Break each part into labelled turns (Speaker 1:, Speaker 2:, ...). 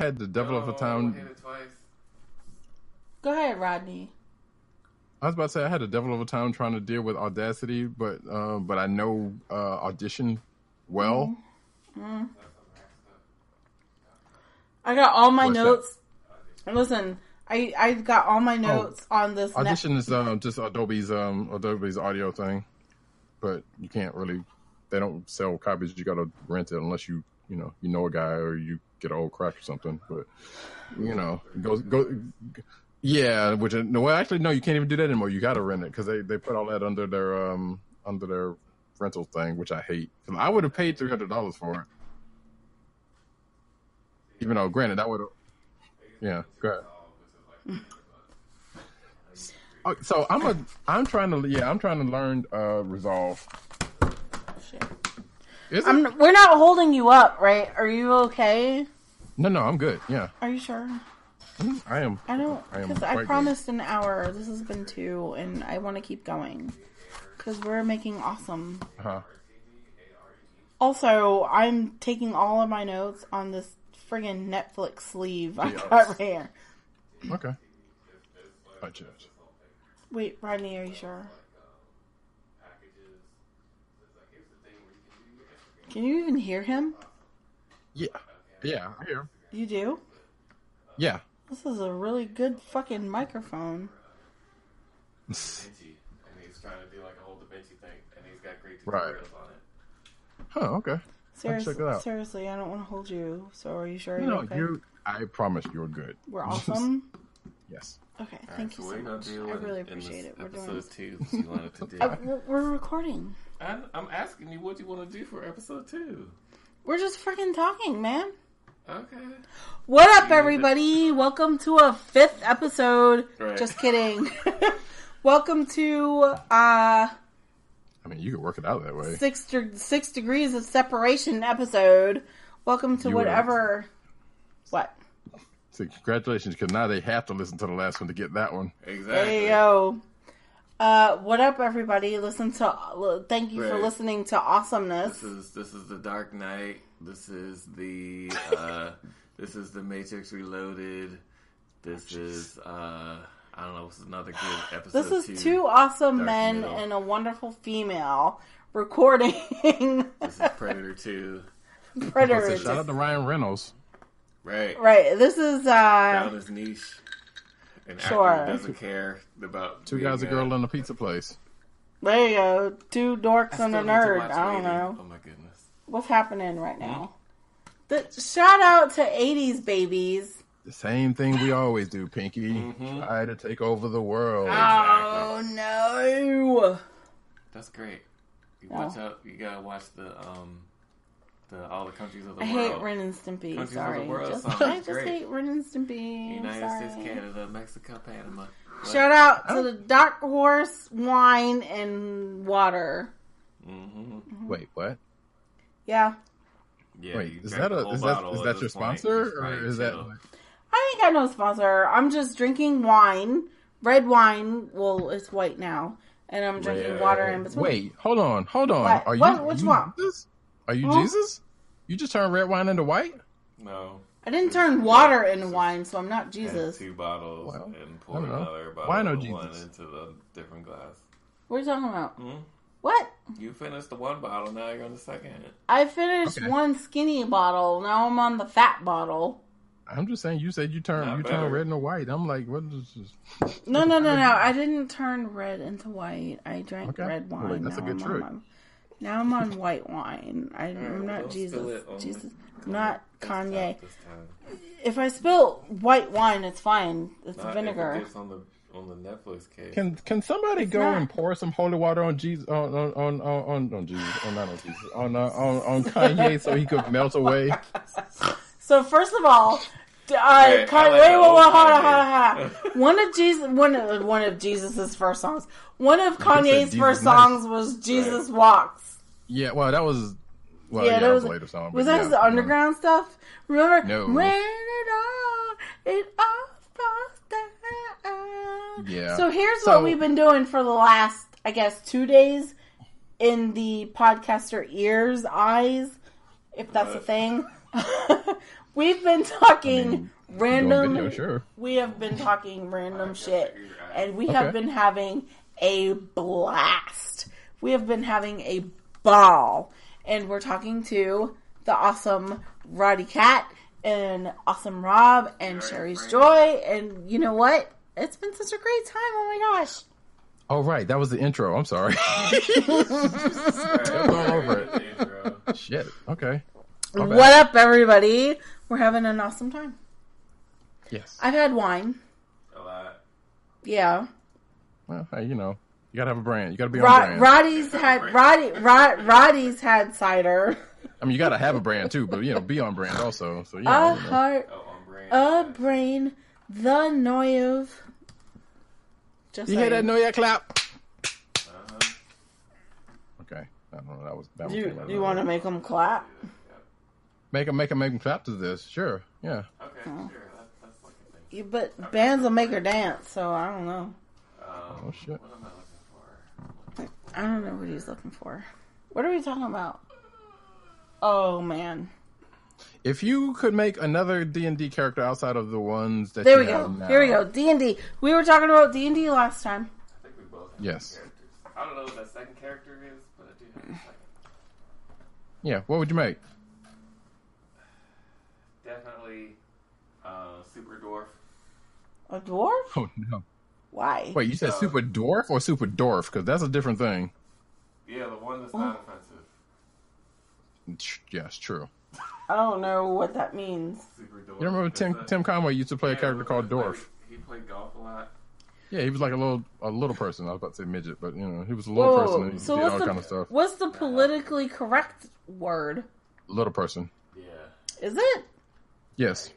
Speaker 1: had the devil of a time.
Speaker 2: Hit it twice.
Speaker 3: Go ahead, Rodney.
Speaker 1: I was about to say I had a devil of a time trying to deal with Audacity, but I know Audition well.
Speaker 3: Mm-hmm. I got all my
Speaker 1: What's
Speaker 3: notes. Listen, I got all my notes on this.
Speaker 1: Audition is just Adobe's audio thing, but you can't really. They don't sell copies. You got to rent it unless you know a guy or you get an old crack or something. But go. Yeah, which actually no, you can't even do that anymore. You got to rent it because they put all that under their rental thing, which I hate. I would have paid $300 for it, even though granted that would have. Yeah, go ahead. So I'm trying to learn Resolve.
Speaker 3: Shit.
Speaker 1: We're
Speaker 3: not holding you up, right? Are you okay?
Speaker 1: No, I'm good. Yeah.
Speaker 3: Are you sure?
Speaker 1: I am.
Speaker 3: I don't, because I promised an hour. This has been 2, and I want to keep going because we're making awesome. Also, I'm taking all of my notes on this friggin' Netflix sleeve I got right here.
Speaker 1: Okay. Gotcha.
Speaker 3: Wait, Rodney, are you sure? Can you even hear him?
Speaker 1: Yeah, I hear him.
Speaker 3: You do?
Speaker 1: Yeah.
Speaker 3: This is a really good fucking microphone.
Speaker 2: And he's trying to do like a whole Da Vinci thing, and he's got great tutorials on it.
Speaker 1: Huh, okay.
Speaker 3: Seriously, I don't want to hold you. So are you sure
Speaker 1: No,
Speaker 3: okay?
Speaker 1: I promise you're good.
Speaker 3: We're awesome?
Speaker 1: Yes.
Speaker 3: Okay, thank you so much. I really appreciate it. We're doing
Speaker 2: episode 2 that you wanted to do.
Speaker 3: We're recording.
Speaker 2: I'm asking you what you want to do for episode 2.
Speaker 3: We're just freaking talking, man.
Speaker 2: Okay.
Speaker 3: What up, everybody? Welcome to a 5th episode. Right. Just kidding. Welcome to,
Speaker 1: I mean, you could work it out that way.
Speaker 3: 6 degrees of separation episode. Welcome to whatever. What?
Speaker 1: So congratulations, because now they have to listen to the last one to get that one.
Speaker 2: Exactly.
Speaker 3: There you go. What up, everybody? Thank you for listening to Awesomeness.
Speaker 2: This is the Dark Knight. This is the Matrix Reloaded. This is I don't know. This is another good episode.
Speaker 3: This is 2 awesome Dark men Middle. And a wonderful female recording.
Speaker 2: This is Predator 2.
Speaker 3: Predator.
Speaker 1: Shout out to Ryan Reynolds.
Speaker 2: Right.
Speaker 3: This is
Speaker 2: found his niche. An
Speaker 3: sure.
Speaker 2: actor who doesn't care about
Speaker 1: 2 guys, a girl, in a pizza place.
Speaker 3: There you go. 2 dorks and a nerd. I don't know.
Speaker 2: Oh my goodness.
Speaker 3: What's happening right now? Shout out to 80s babies.
Speaker 1: The same thing we always do, Pinky. Mm-hmm. Try to take over the world.
Speaker 3: Oh no.
Speaker 2: That's great. You gotta watch the all the countries of the world.
Speaker 3: I hate Ren and Stimpy.
Speaker 2: Countries
Speaker 3: sorry.
Speaker 2: Of the world
Speaker 3: I just hate Ren and Stimpy.
Speaker 2: United States, Canada, Mexico, Panama. What?
Speaker 3: Shout out to the Dark Horse wine and water.
Speaker 2: Mm-hmm.
Speaker 1: Wait, what?
Speaker 3: Yeah.
Speaker 1: Wait, is that your sponsor or is that?
Speaker 3: I ain't got no sponsor. I'm just drinking wine, red wine. Well, it's white now, and I'm drinking water in between.
Speaker 1: Wait, hold on.
Speaker 3: What? Which one?
Speaker 1: Are you Jesus? You just turned red wine into white?
Speaker 2: No.
Speaker 3: I didn't turn water into wine, so I'm not Jesus.
Speaker 2: 2 bottles and pour another bottle
Speaker 1: wine
Speaker 2: of one into the different glass.
Speaker 3: What are you talking about?
Speaker 2: Mm-hmm.
Speaker 3: What?
Speaker 2: You finished the 1 bottle, now you're on the second. I
Speaker 3: finished 1 skinny bottle, now I'm on the fat bottle.
Speaker 1: I'm just saying, you said you turned red into white. I'm like, what is this?
Speaker 3: No. I didn't turn red into white. I drank red wine.
Speaker 1: Well, that's a good trick.
Speaker 3: Now I'm on white wine. I'm not Jesus. I'm not Kanye. If I spill white wine, it's fine. It's vinegar.
Speaker 2: If it's on the Netflix case.
Speaker 1: Can somebody and pour some holy water on Jesus on Kanye so he could melt away?
Speaker 3: So first of all, hold on. One of Jesus's first songs. One of Kanye's first songs was Jesus Walks.
Speaker 1: Yeah, well, that was that was a later song.
Speaker 3: Was that the underground stuff? Remember?
Speaker 1: No.
Speaker 3: When it all falls down.
Speaker 1: Yeah.
Speaker 3: So here's what we've been doing for the last, I guess, 2 days in the podcaster eyes, if that's a thing. We've been talking random.
Speaker 1: Video, sure.
Speaker 3: We have been talking random shit, and we have been having a blast. We have been having a ball, and we're talking to the awesome Roddy Cat and awesome Rob and Sherry's Joy, and you know what? It's been such a great time. Oh my gosh!
Speaker 1: Oh right, that was the intro. I'm sorry. All over it. Shit. Okay.
Speaker 3: What up, everybody? We're having an awesome time.
Speaker 1: Yes.
Speaker 3: I've had wine.
Speaker 2: A lot.
Speaker 3: Yeah.
Speaker 1: Well, hey, you gotta have a brand. You gotta be on brand.
Speaker 3: Roddy's had cider.
Speaker 1: I mean, you gotta have a brand too, but be on brand also. So
Speaker 3: a heart, a brain, the Noyev.
Speaker 1: You hear that Noyev clap? Okay. I don't know. That was.
Speaker 3: You want to make them clap?
Speaker 1: Make them clap to this. Sure. Yeah.
Speaker 2: Okay. Sure. That's like a thing.
Speaker 3: But bands will make her dance, so I don't know.
Speaker 1: Oh shit.
Speaker 2: What am I looking for?
Speaker 3: I don't know what he's looking for. What are we talking about? Oh man.
Speaker 1: If you could make another D&D character outside of the ones that
Speaker 3: there
Speaker 1: you
Speaker 3: we
Speaker 1: have
Speaker 3: go.
Speaker 1: now.
Speaker 3: Here we go. D&D. We were talking about D&D last time.
Speaker 2: I think we both have
Speaker 1: Yes.
Speaker 2: characters. I don't know what that second character is, but I do have a second.
Speaker 1: Yeah. What would you make?
Speaker 2: Definitely Super Dwarf.
Speaker 3: A dwarf?
Speaker 1: Oh no.
Speaker 3: Why?
Speaker 1: Wait, you said super dwarf or super dwarf? Because that's a different thing.
Speaker 2: Yeah, the one that's not offensive.
Speaker 1: Yes, true.
Speaker 3: I don't know what that means.
Speaker 2: Super Dwarf.
Speaker 1: You remember Tim Conway used to play a character called Dwarf?
Speaker 2: He played golf a lot.
Speaker 1: Yeah, he was like a little person. I was about to say midget, but he was a little person and he
Speaker 3: So
Speaker 1: did
Speaker 3: what's
Speaker 1: all
Speaker 3: the,
Speaker 1: kind of stuff.
Speaker 3: What's the politically correct word?
Speaker 1: Little person.
Speaker 2: Yeah.
Speaker 3: Is it?
Speaker 1: Yes.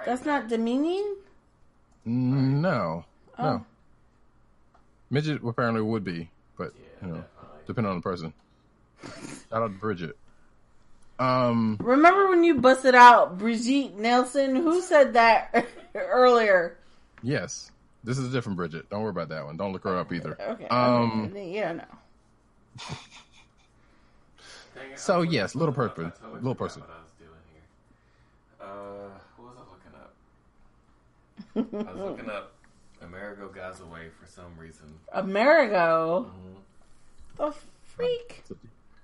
Speaker 3: That's not demeaning?
Speaker 1: No.
Speaker 3: Oh.
Speaker 1: No. Midget apparently would be, but
Speaker 2: Definitely.
Speaker 1: depending on the person. Shout out to Bridget.
Speaker 3: Remember when you busted out Brigitte Nelson? Who said that earlier?
Speaker 1: Yes. This is a different Bridget. Don't worry about that one. Don't look her up either.
Speaker 3: Okay. Yeah, no.
Speaker 1: So yes, little person. Little person.
Speaker 2: What I was doing here. What was I looking up? I was looking up Amerigo Gazaway for some reason.
Speaker 3: Amerigo? The freak?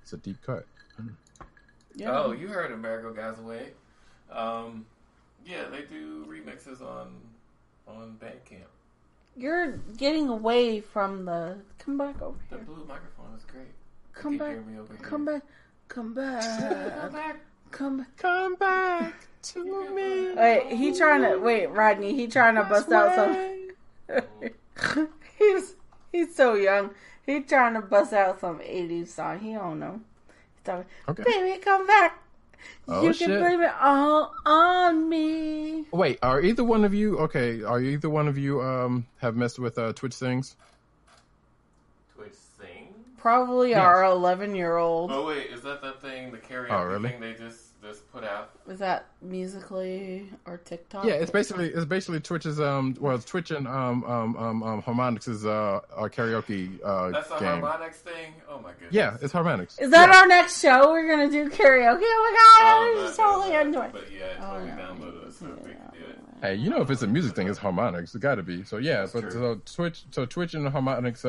Speaker 1: It's a deep cut.
Speaker 3: Yeah.
Speaker 2: Oh, you heard Amerigo Gazaway. Yeah, they do remixes on Bandcamp.
Speaker 3: You're getting away from the... Come back over
Speaker 2: The
Speaker 3: here.
Speaker 2: blue microphone is great.
Speaker 3: Come back.
Speaker 2: Me over here.
Speaker 3: Come back. Come back. Come back.
Speaker 1: Come back to me.
Speaker 3: Wait, Rodney, he trying to bust out some... he's so young. He trying to bust out some 80s song. He don't know. He's talking,
Speaker 1: Okay.
Speaker 3: Baby, come back.
Speaker 1: Oh,
Speaker 3: You
Speaker 1: shit.
Speaker 3: can blame it all on me.
Speaker 1: Wait, are either one of you have messed with Twitch things?
Speaker 2: Twitch Sing?
Speaker 3: Probably
Speaker 1: Yes.
Speaker 3: our 11-year-old.
Speaker 2: Oh wait, is that thing, the karaoke
Speaker 1: really?
Speaker 2: thing they just put out?
Speaker 3: Is that Musically or TikTok?
Speaker 1: Yeah, it's basically Twitch's it's Twitch and Harmonix's karaoke
Speaker 2: That's a
Speaker 1: game.
Speaker 2: harmonics thing? Oh my goodness.
Speaker 1: Yeah, it's Harmonix.
Speaker 3: Is that
Speaker 1: Yeah.
Speaker 3: our next show? We're going to do karaoke? Oh my god, I'm just totally into it.
Speaker 2: But yeah, I totally
Speaker 3: no.
Speaker 2: downloaded it so we can do it.
Speaker 1: Hey, if it's a music thing, it's Harmonix. It's got to be. So yeah,
Speaker 2: That's
Speaker 1: but
Speaker 2: true.
Speaker 1: so Twitch and Harmonix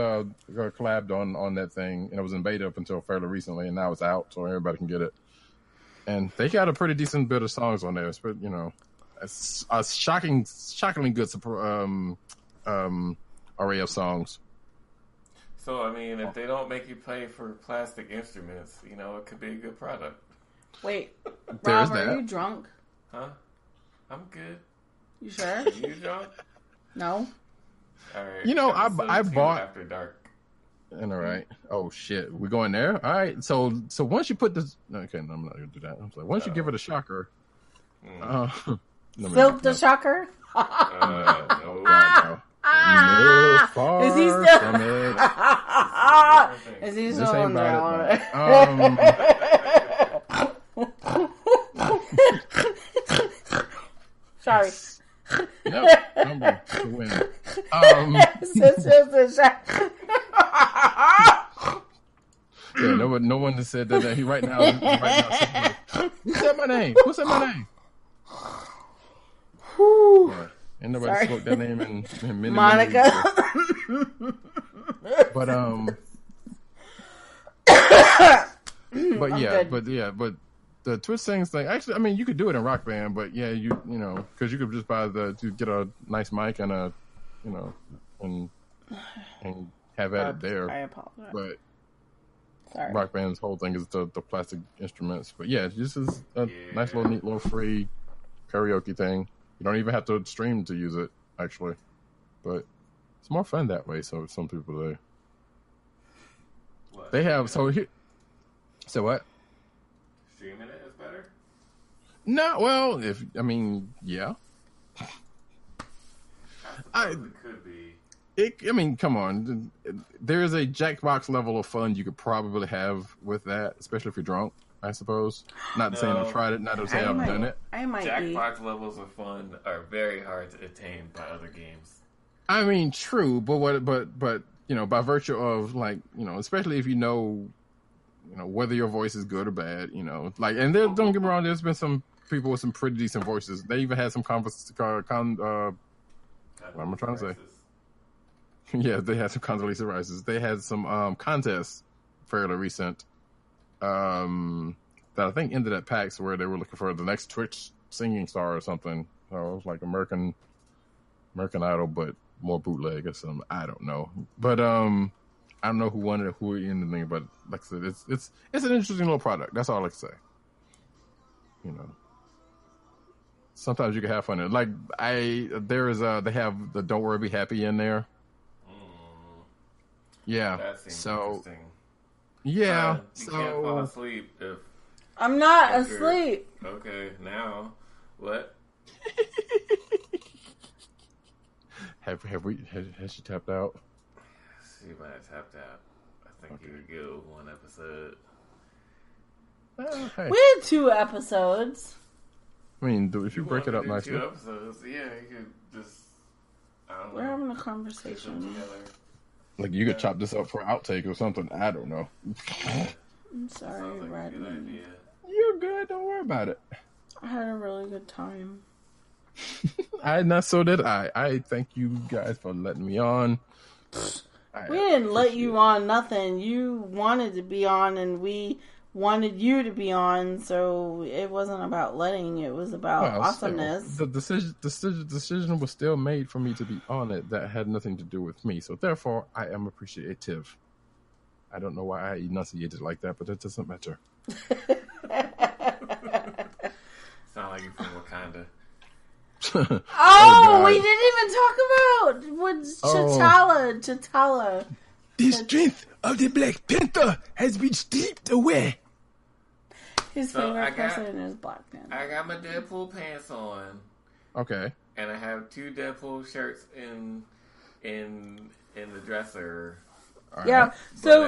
Speaker 1: collabed on that thing, and it was in beta up until fairly recently, and now it's out, so everybody can get it. And they got a pretty decent bit of songs on there, but it's a shockingly good array of songs.
Speaker 2: So, I mean, if they don't make you pay for plastic instruments, it could be a good product.
Speaker 3: Wait,
Speaker 1: There's
Speaker 3: Rob, are
Speaker 1: that.
Speaker 3: you drunk?
Speaker 2: Huh? I'm good.
Speaker 3: You sure?
Speaker 2: You drunk?
Speaker 3: No?
Speaker 2: All right.
Speaker 1: I bought...
Speaker 2: After Dark.
Speaker 1: And all right. Oh shit, we going there? All right. So once you put this, okay, no, I'm not gonna do that. I'm like, once you give it a shocker,
Speaker 3: Silk the Shocker?
Speaker 2: No.
Speaker 1: No, far
Speaker 3: Is he still?
Speaker 1: from it.
Speaker 3: Is he
Speaker 1: This
Speaker 3: still
Speaker 1: ain't
Speaker 3: on
Speaker 1: about
Speaker 3: there? Sorry.
Speaker 1: Yep, number to win.
Speaker 3: Silk the Shocker.
Speaker 1: Yeah, no one has said that. He right now. Who said my name? Who said my name? Ain't nobody spoke that name in many
Speaker 3: Monica.
Speaker 1: Many but but the Twitch Sings thing. Actually, I mean, you could do it in Rock Band, but yeah, you know, because you could just to get a nice mic and a, you know, and have at it there.
Speaker 3: I apologize.
Speaker 1: But
Speaker 3: sorry.
Speaker 1: Rock Band's whole thing is the plastic instruments. But yeah, this is a nice little neat little free karaoke thing. You don't even have to stream to use it, actually. But it's more fun that way. So some people do. They have so what?
Speaker 2: Streaming it is better?
Speaker 1: No, well, yeah.
Speaker 2: It could be.
Speaker 1: I mean, come on. There's a Jackbox level of fun you could probably have with that, especially if you're drunk, I suppose. Not saying I've tried it, not to say I've done it.
Speaker 3: I might
Speaker 2: Jackbox levels of fun are very hard to attain by other games.
Speaker 1: I mean, true, but you know, by virtue of like, you know, especially if you know whether your voice is good or bad, you know, like, and don't get me wrong, there's been some people with some pretty decent voices. They even had some what am I trying to say? Yeah, they had some Condoleezza Rices. They had some contests fairly recent that I think ended at PAX where they were looking for the next Twitch singing star or something. So it was like American Idol, but more bootleg or something. I don't know. But I don't know who won it, who in the thing. But like I said, it's an interesting little product. That's all I can say. You know, sometimes you can have fun in it. Like they have the Don't Worry Be Happy in there. Yeah.
Speaker 2: That seems interesting.
Speaker 1: Yeah.
Speaker 2: You can't fall asleep if
Speaker 3: I'm not asleep.
Speaker 2: Okay, now what?
Speaker 1: Has she tapped out?
Speaker 2: She might have tapped out. I think you would go one episode.
Speaker 1: Hey.
Speaker 3: We had 2 episodes.
Speaker 1: I mean, if you break it up nicely.
Speaker 2: 2 episodes, yeah, you could just. I don't know.
Speaker 3: We're having a conversation.
Speaker 1: Like you could chop this up for outtake or something. I don't know.
Speaker 3: I'm sorry, Rodney.
Speaker 1: You're good. Don't worry about it.
Speaker 3: I had a really good time.
Speaker 1: So did I. I thank you guys for letting me on.
Speaker 3: We didn't let you on nothing. You wanted to be on, and we wanted you to be on. So it wasn't about letting. It was about awesomeness.
Speaker 1: The decision was still made for me to be on it. That had nothing to do with me. So therefore, I am appreciative. I don't know why I enunciated like that, but it doesn't matter.
Speaker 2: Sound like you're from Wakanda.
Speaker 3: We didn't even talk about T'Challa.
Speaker 1: The strength of the Black Panther has been stripped away.
Speaker 3: His favorite person is Black Panther.
Speaker 2: I got my Deadpool pants on.
Speaker 1: Okay.
Speaker 2: And I have 2 Deadpool shirts in the dresser.
Speaker 1: Right.
Speaker 3: Yeah. So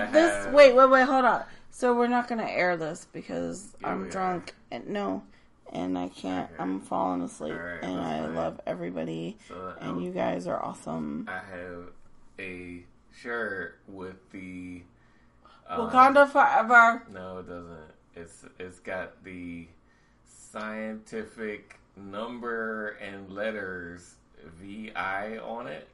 Speaker 3: wait, hold on. So we're not gonna air this because I'm drunk and I can't. Okay. I'm falling asleep, and I love everybody, and you guys are awesome.
Speaker 2: I have a shirt with the
Speaker 3: Wakanda Forever.
Speaker 2: No, it doesn't. It's got the scientific number and letters VI on it.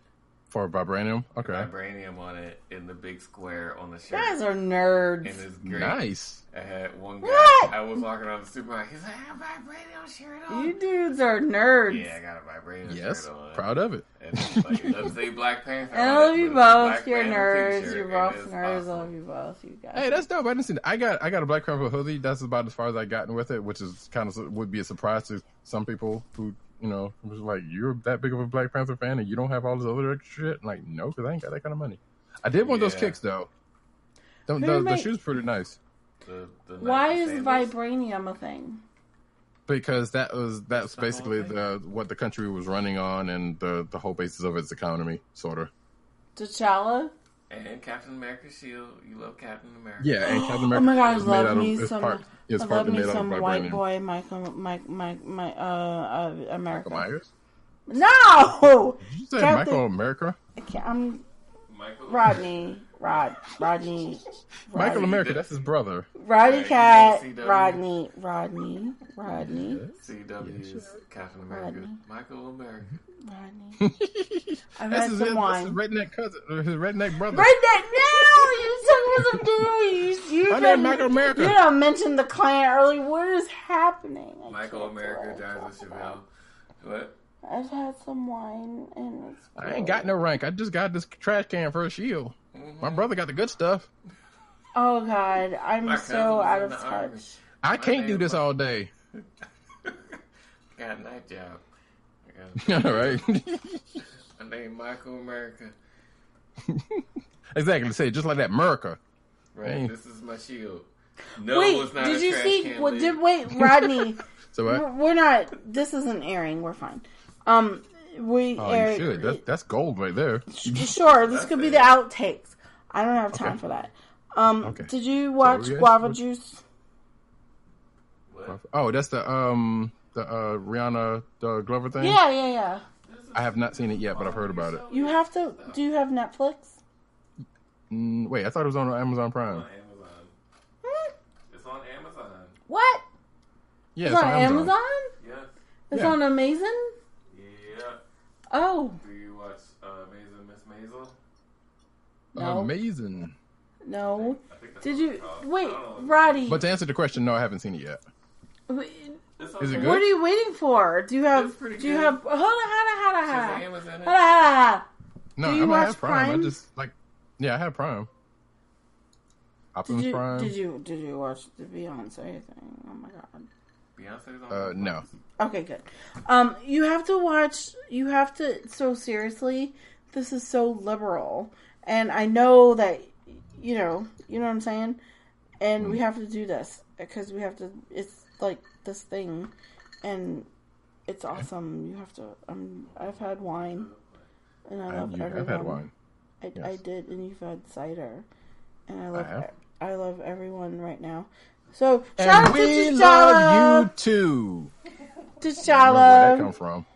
Speaker 1: For vibranium? Okay.
Speaker 2: Vibranium on it in the big square on the shirt.
Speaker 3: You guys are nerds.
Speaker 2: And it's great.
Speaker 1: Nice.
Speaker 2: I had one guy.
Speaker 3: What?
Speaker 2: I was walking around the supermarket. He's like, I have a vibranium shirt on.
Speaker 3: You dudes are nerds.
Speaker 2: Yeah, I got a vibranium shirt on.
Speaker 1: Proud of it.
Speaker 2: And like, it doesn't say Black Panther.
Speaker 3: And I love you both. You're nerds. You're both nerds. I love you both. You guys.
Speaker 1: Hey, that's dope. I didn't see that. I got a Black Panther hoodie. That's about as far as I gotten with it, which is kind of would be a surprise to some people who. You know, it was like, you're that big of a Black Panther fan and you don't have all this other extra shit? Like, no, because I ain't got that kind of money. I did want those kicks, though. The shoes pretty nice.
Speaker 3: Why is vibranium a thing?
Speaker 1: Because that's basically what the country was running on and the whole basis of its economy, sort of.
Speaker 2: T'Challa? And Captain America's shield. You love Captain America.
Speaker 1: Yeah, and Captain America.
Speaker 3: Oh my God, I love me some white boy,
Speaker 1: Michael
Speaker 3: America.
Speaker 1: Myers?
Speaker 3: No!
Speaker 1: Did you say Michael America?
Speaker 3: I'm Rodney. Rodney.
Speaker 1: Michael America, that's his brother.
Speaker 3: Roddy Cat.
Speaker 2: CW.
Speaker 3: Rodney.
Speaker 2: CW's Captain America. Michael America.
Speaker 3: Rodney. I've
Speaker 1: That's
Speaker 3: had
Speaker 1: his
Speaker 3: some wine.
Speaker 1: redneck cousin, or his redneck brother.
Speaker 3: Redneck, no! You talking about some dude. You
Speaker 1: My name Michael America.
Speaker 3: You don't mention the client early. What is happening?
Speaker 2: Michael America, Jarvis Chevelle. What?
Speaker 3: I've had some wine and it's
Speaker 1: I ain't got no rank. I just got this trash can for a shield. My brother got the good stuff.
Speaker 3: Oh God, I'm
Speaker 2: My
Speaker 3: so
Speaker 2: cousin
Speaker 3: out
Speaker 2: was
Speaker 3: of
Speaker 2: in the army.
Speaker 3: touch.
Speaker 1: I can't do this all day.
Speaker 2: Got a night job.
Speaker 1: All right.
Speaker 2: My name Michael America.
Speaker 1: Exactly. Say it just like that, America.
Speaker 2: Right.
Speaker 1: Dang.
Speaker 2: This is my shield. No,
Speaker 3: Wait,
Speaker 2: it's not
Speaker 3: did
Speaker 2: a
Speaker 3: you
Speaker 2: trash
Speaker 3: see?
Speaker 2: can
Speaker 3: Well,
Speaker 2: lid.
Speaker 3: wait, Rodney.
Speaker 1: So what?
Speaker 3: We're not. This isn't airing. We're fine. We
Speaker 1: Oh,
Speaker 3: aired.
Speaker 1: you should. That's gold right there.
Speaker 3: Sure, this could be the outtakes. I don't have time for that.
Speaker 1: Okay.
Speaker 3: Did you watch
Speaker 1: So, yes,
Speaker 3: Guava
Speaker 1: what-
Speaker 3: Juice?
Speaker 2: What?
Speaker 1: Oh, that's the Rihanna the Glover thing.
Speaker 3: Yeah.
Speaker 1: I have not seen it yet, but I've heard about it.
Speaker 3: You have to. Do you have Netflix?
Speaker 1: Wait, I thought it was on Amazon Prime.
Speaker 2: On Amazon. It's on Amazon.
Speaker 3: What?
Speaker 1: Yeah,
Speaker 3: It's on Amazon?
Speaker 2: Yes.
Speaker 3: It's
Speaker 1: Yeah.
Speaker 3: on Amazon?
Speaker 2: Yeah.
Speaker 3: Oh,
Speaker 2: Do you watch Amazing Miss Maisel?
Speaker 3: no.
Speaker 1: Amazing.
Speaker 3: No.
Speaker 2: I think that's
Speaker 3: Did
Speaker 2: what
Speaker 3: you.
Speaker 2: it's called.
Speaker 3: Wait,
Speaker 2: I don't know.
Speaker 3: Roddy.
Speaker 1: But to answer the question, no, I haven't seen it yet.
Speaker 2: It's
Speaker 1: Is it
Speaker 2: okay.
Speaker 1: good?
Speaker 3: What are you waiting for? Do you have.
Speaker 2: It's pretty
Speaker 3: Do you
Speaker 2: good.
Speaker 3: have. Hold on.
Speaker 2: Shazam is in it.
Speaker 1: No,
Speaker 3: Do you
Speaker 1: I
Speaker 3: watch
Speaker 1: have Prime.
Speaker 3: Prime?
Speaker 1: I just I have Prime. Optimus Prime.
Speaker 3: Did you watch the Beyonce thing? Oh my God.
Speaker 2: Beyonce's on
Speaker 1: No.
Speaker 3: Okay, good. You have to watch. You have to. So seriously, this is so liberal, and I know that you know what I'm saying. And we have to do this because we have to. It's like this thing, and it's awesome. You have to. I've had wine, and I love everyone.
Speaker 1: I've had wine.
Speaker 3: I did, and you've had cider, and I love.
Speaker 1: have.
Speaker 3: I love everyone right now. So shout
Speaker 1: And
Speaker 3: out to
Speaker 1: we
Speaker 3: T'Challa.
Speaker 1: love you too. Where'd that
Speaker 3: T'Challa.
Speaker 1: come from?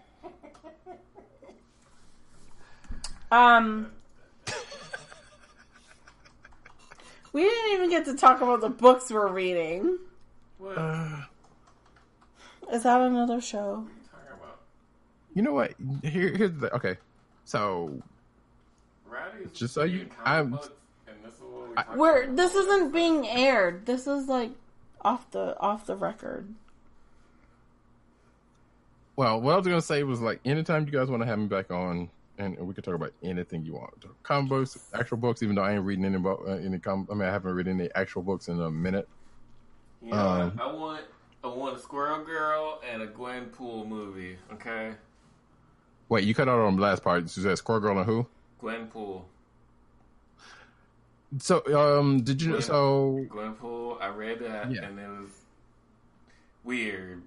Speaker 3: We didn't even get to talk about the books we're reading.
Speaker 2: What?
Speaker 3: Is that another show?
Speaker 2: Talking about
Speaker 1: You know what? Here's the okay. So
Speaker 2: Rowdy's
Speaker 1: Just so you-
Speaker 2: reading comic
Speaker 1: I'm-
Speaker 2: books, and this is what we talk about.
Speaker 3: This isn't being aired. This is like off the record.
Speaker 1: well, what I was gonna say was like anytime you guys want to have me back on, and we can talk about anything you want. Comic books, actual books. Even though I ain't reading any I haven't read any actual books in a minute.
Speaker 2: You know what? I want a Squirrel Girl and a Gwenpool movie. Okay,
Speaker 1: Wait, you cut out on the last part. You said Squirrel Girl and who?
Speaker 2: Gwenpool.
Speaker 1: So, did you? So,
Speaker 2: Gwenpool. I read that,
Speaker 1: Yeah.
Speaker 2: and it was weird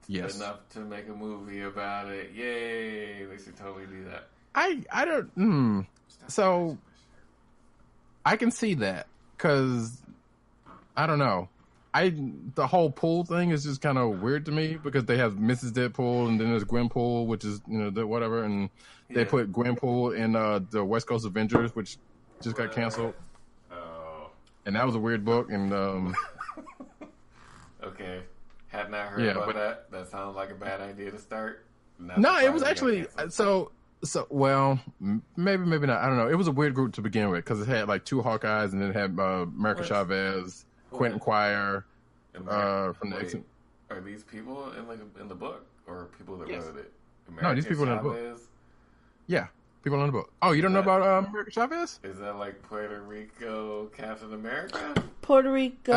Speaker 1: yes,
Speaker 2: enough to make a movie about it. Yay! They should totally do that.
Speaker 1: I don't. So, I can see that because I don't know. The whole pool thing is just kind of weird to me because they have Mrs. Deadpool and then there's Gwenpool, which is whatever, and they
Speaker 2: Yeah.
Speaker 1: put Gwenpool in the West Coast Avengers, which just got canceled,
Speaker 2: Oh,
Speaker 1: and that was a weird book. And
Speaker 2: okay. Had not heard
Speaker 1: Yeah,
Speaker 2: about
Speaker 1: but-
Speaker 2: that. That sounds like a bad idea to start. Not
Speaker 1: no, it
Speaker 2: surprised
Speaker 1: was
Speaker 2: got
Speaker 1: actually
Speaker 2: canceled.
Speaker 1: so well, maybe not. I don't know. It was a weird group to begin with because it had like two Hawkeyes and then it had America
Speaker 2: What?
Speaker 1: Chavez, Quentin Quire. From the
Speaker 2: Wait,
Speaker 1: X-
Speaker 2: are these people in the book or people that
Speaker 1: Yes.
Speaker 2: wrote it?
Speaker 1: No, these people in the book.
Speaker 2: Chavez?
Speaker 1: Yeah, people on the book. Oh, you don't know about America Chavez?
Speaker 2: Is that like Puerto Rico Captain America?
Speaker 3: Puerto Rico.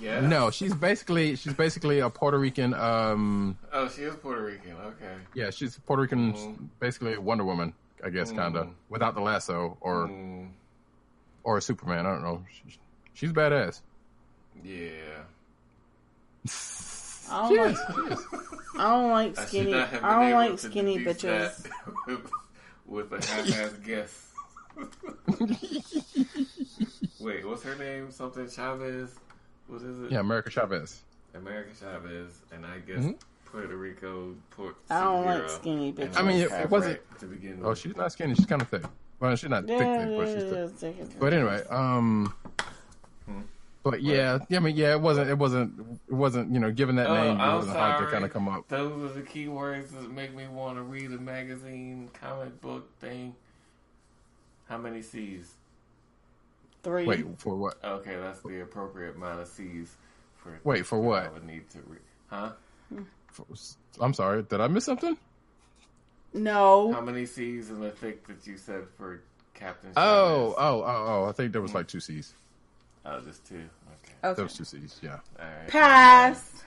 Speaker 2: Yeah.
Speaker 1: No, she's basically a Puerto Rican.
Speaker 2: Oh, she is Puerto Rican. Okay.
Speaker 1: Yeah, she's Puerto Rican, basically a Wonder Woman, I guess, kind of without the lasso or Superman. I don't know. She's badass.
Speaker 2: Yeah.
Speaker 3: I don't like
Speaker 2: I should
Speaker 3: skinny.
Speaker 2: not have been
Speaker 3: I don't
Speaker 2: able
Speaker 3: like
Speaker 2: to
Speaker 3: skinny
Speaker 2: deduce
Speaker 3: bitches.
Speaker 2: that with a half-assed guess. Wait, what's her name? Something Chavez? What is it?
Speaker 1: Yeah, America Chavez.
Speaker 2: America Chavez, and I guess Puerto Rico
Speaker 3: I don't like
Speaker 2: superhero.
Speaker 3: skinny
Speaker 2: And
Speaker 3: bitches.
Speaker 1: I mean,
Speaker 2: was
Speaker 1: it wasn't-
Speaker 2: right to begin with.
Speaker 1: Oh, she's not skinny. She's kind of thick. Well, she's not thick, but she's thick. But anyway, but yeah, I mean, yeah, it wasn't, given that name, it wasn't hard to kind of come up.
Speaker 2: Those are the key words that make me want to read a magazine, comic book thing. How many C's?
Speaker 3: 3.
Speaker 1: Wait, for what?
Speaker 2: Okay, that's the appropriate amount of C's.
Speaker 1: For what?
Speaker 2: I would need to read. Huh?
Speaker 1: I'm sorry, did I miss something?
Speaker 3: No.
Speaker 2: How many C's in the thick that you said for Captain Chavez?
Speaker 1: Oh, I think there was like 2 C's.
Speaker 2: Oh, just 2.
Speaker 1: Okay. There was 2 C's, yeah.
Speaker 2: All right.
Speaker 3: Pass.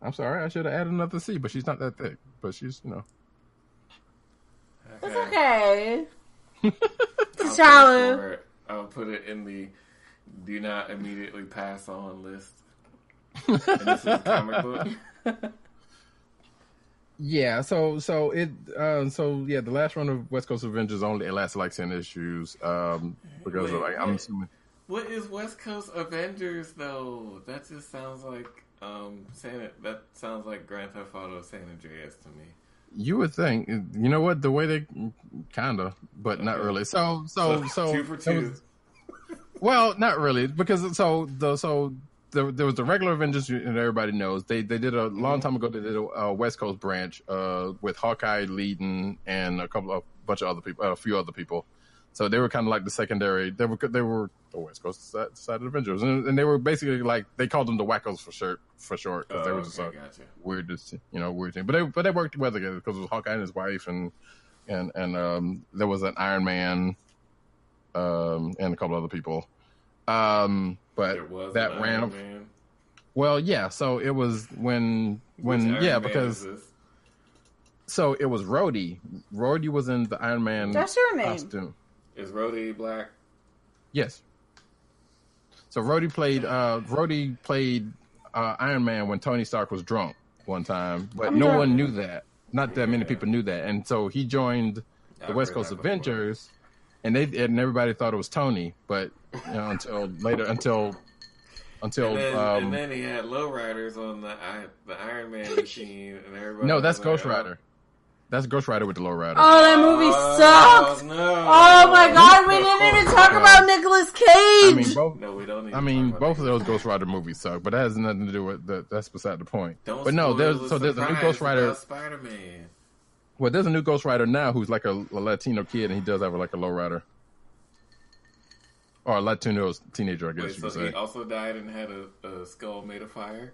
Speaker 1: I'm sorry, I should have added another C, but she's not that thick. But she's,
Speaker 3: It's okay. T'Challa.
Speaker 2: I'll put it in the do not immediately pass on list. And this is a comic book.
Speaker 1: Yeah, so the last run of West Coast Avengers only lasted like 10 issues. Because I'm assuming.
Speaker 2: What is West Coast Avengers though? That just sounds like that sounds like Grand Theft Auto San Andreas to me.
Speaker 1: You would think, you know what? The way they kinda, but not really. So
Speaker 2: 2 for 2.
Speaker 1: Well, not really, because there was the regular Avengers, and everybody knows they did a long time ago. They did a West Coast branch with Hawkeye leading and a bunch of other people, a few other people. So they were kind of like the secondary. They were the West Coast side of the Avengers, and they were basically like they called them the Wackos for short because they were just weird thing. But they worked well together because it was Hawkeye and his wife, and there was an Iron Man, and a couple other people. But that ran. Man. Well, yeah. So it was when because so it was Rhodey. Rhodey was in the Iron Man.
Speaker 3: That's your name.
Speaker 1: Costume.
Speaker 2: Is Rhodey black?
Speaker 1: Yes. So Rhodey played Iron Man when Tony Stark was drunk one time, but no one knew that. Not that many people knew that, and so he joined the West Coast Avengers, and everybody thought it was Tony, but until later, until
Speaker 2: and then he had lowriders on the Iron Man machine, and everybody.
Speaker 1: No, that's Ghost Rider. That's Ghost Rider with the lowrider.
Speaker 3: Oh, that movie sucked.
Speaker 2: No.
Speaker 3: Oh my God, we didn't even talk about Nicolas Cage.
Speaker 2: We don't.
Speaker 1: I mean, both of those Ghost Rider movies suck, but that has nothing to do with that. That's beside the point. But no, there's a new Ghost Rider.
Speaker 2: Spider-Man.
Speaker 1: Well, there's a new Ghost Rider now who's like a Latino kid, and he does have like a lowrider. Or a Latino teenager, I guess you could say.
Speaker 2: He also died and had a skull made of fire?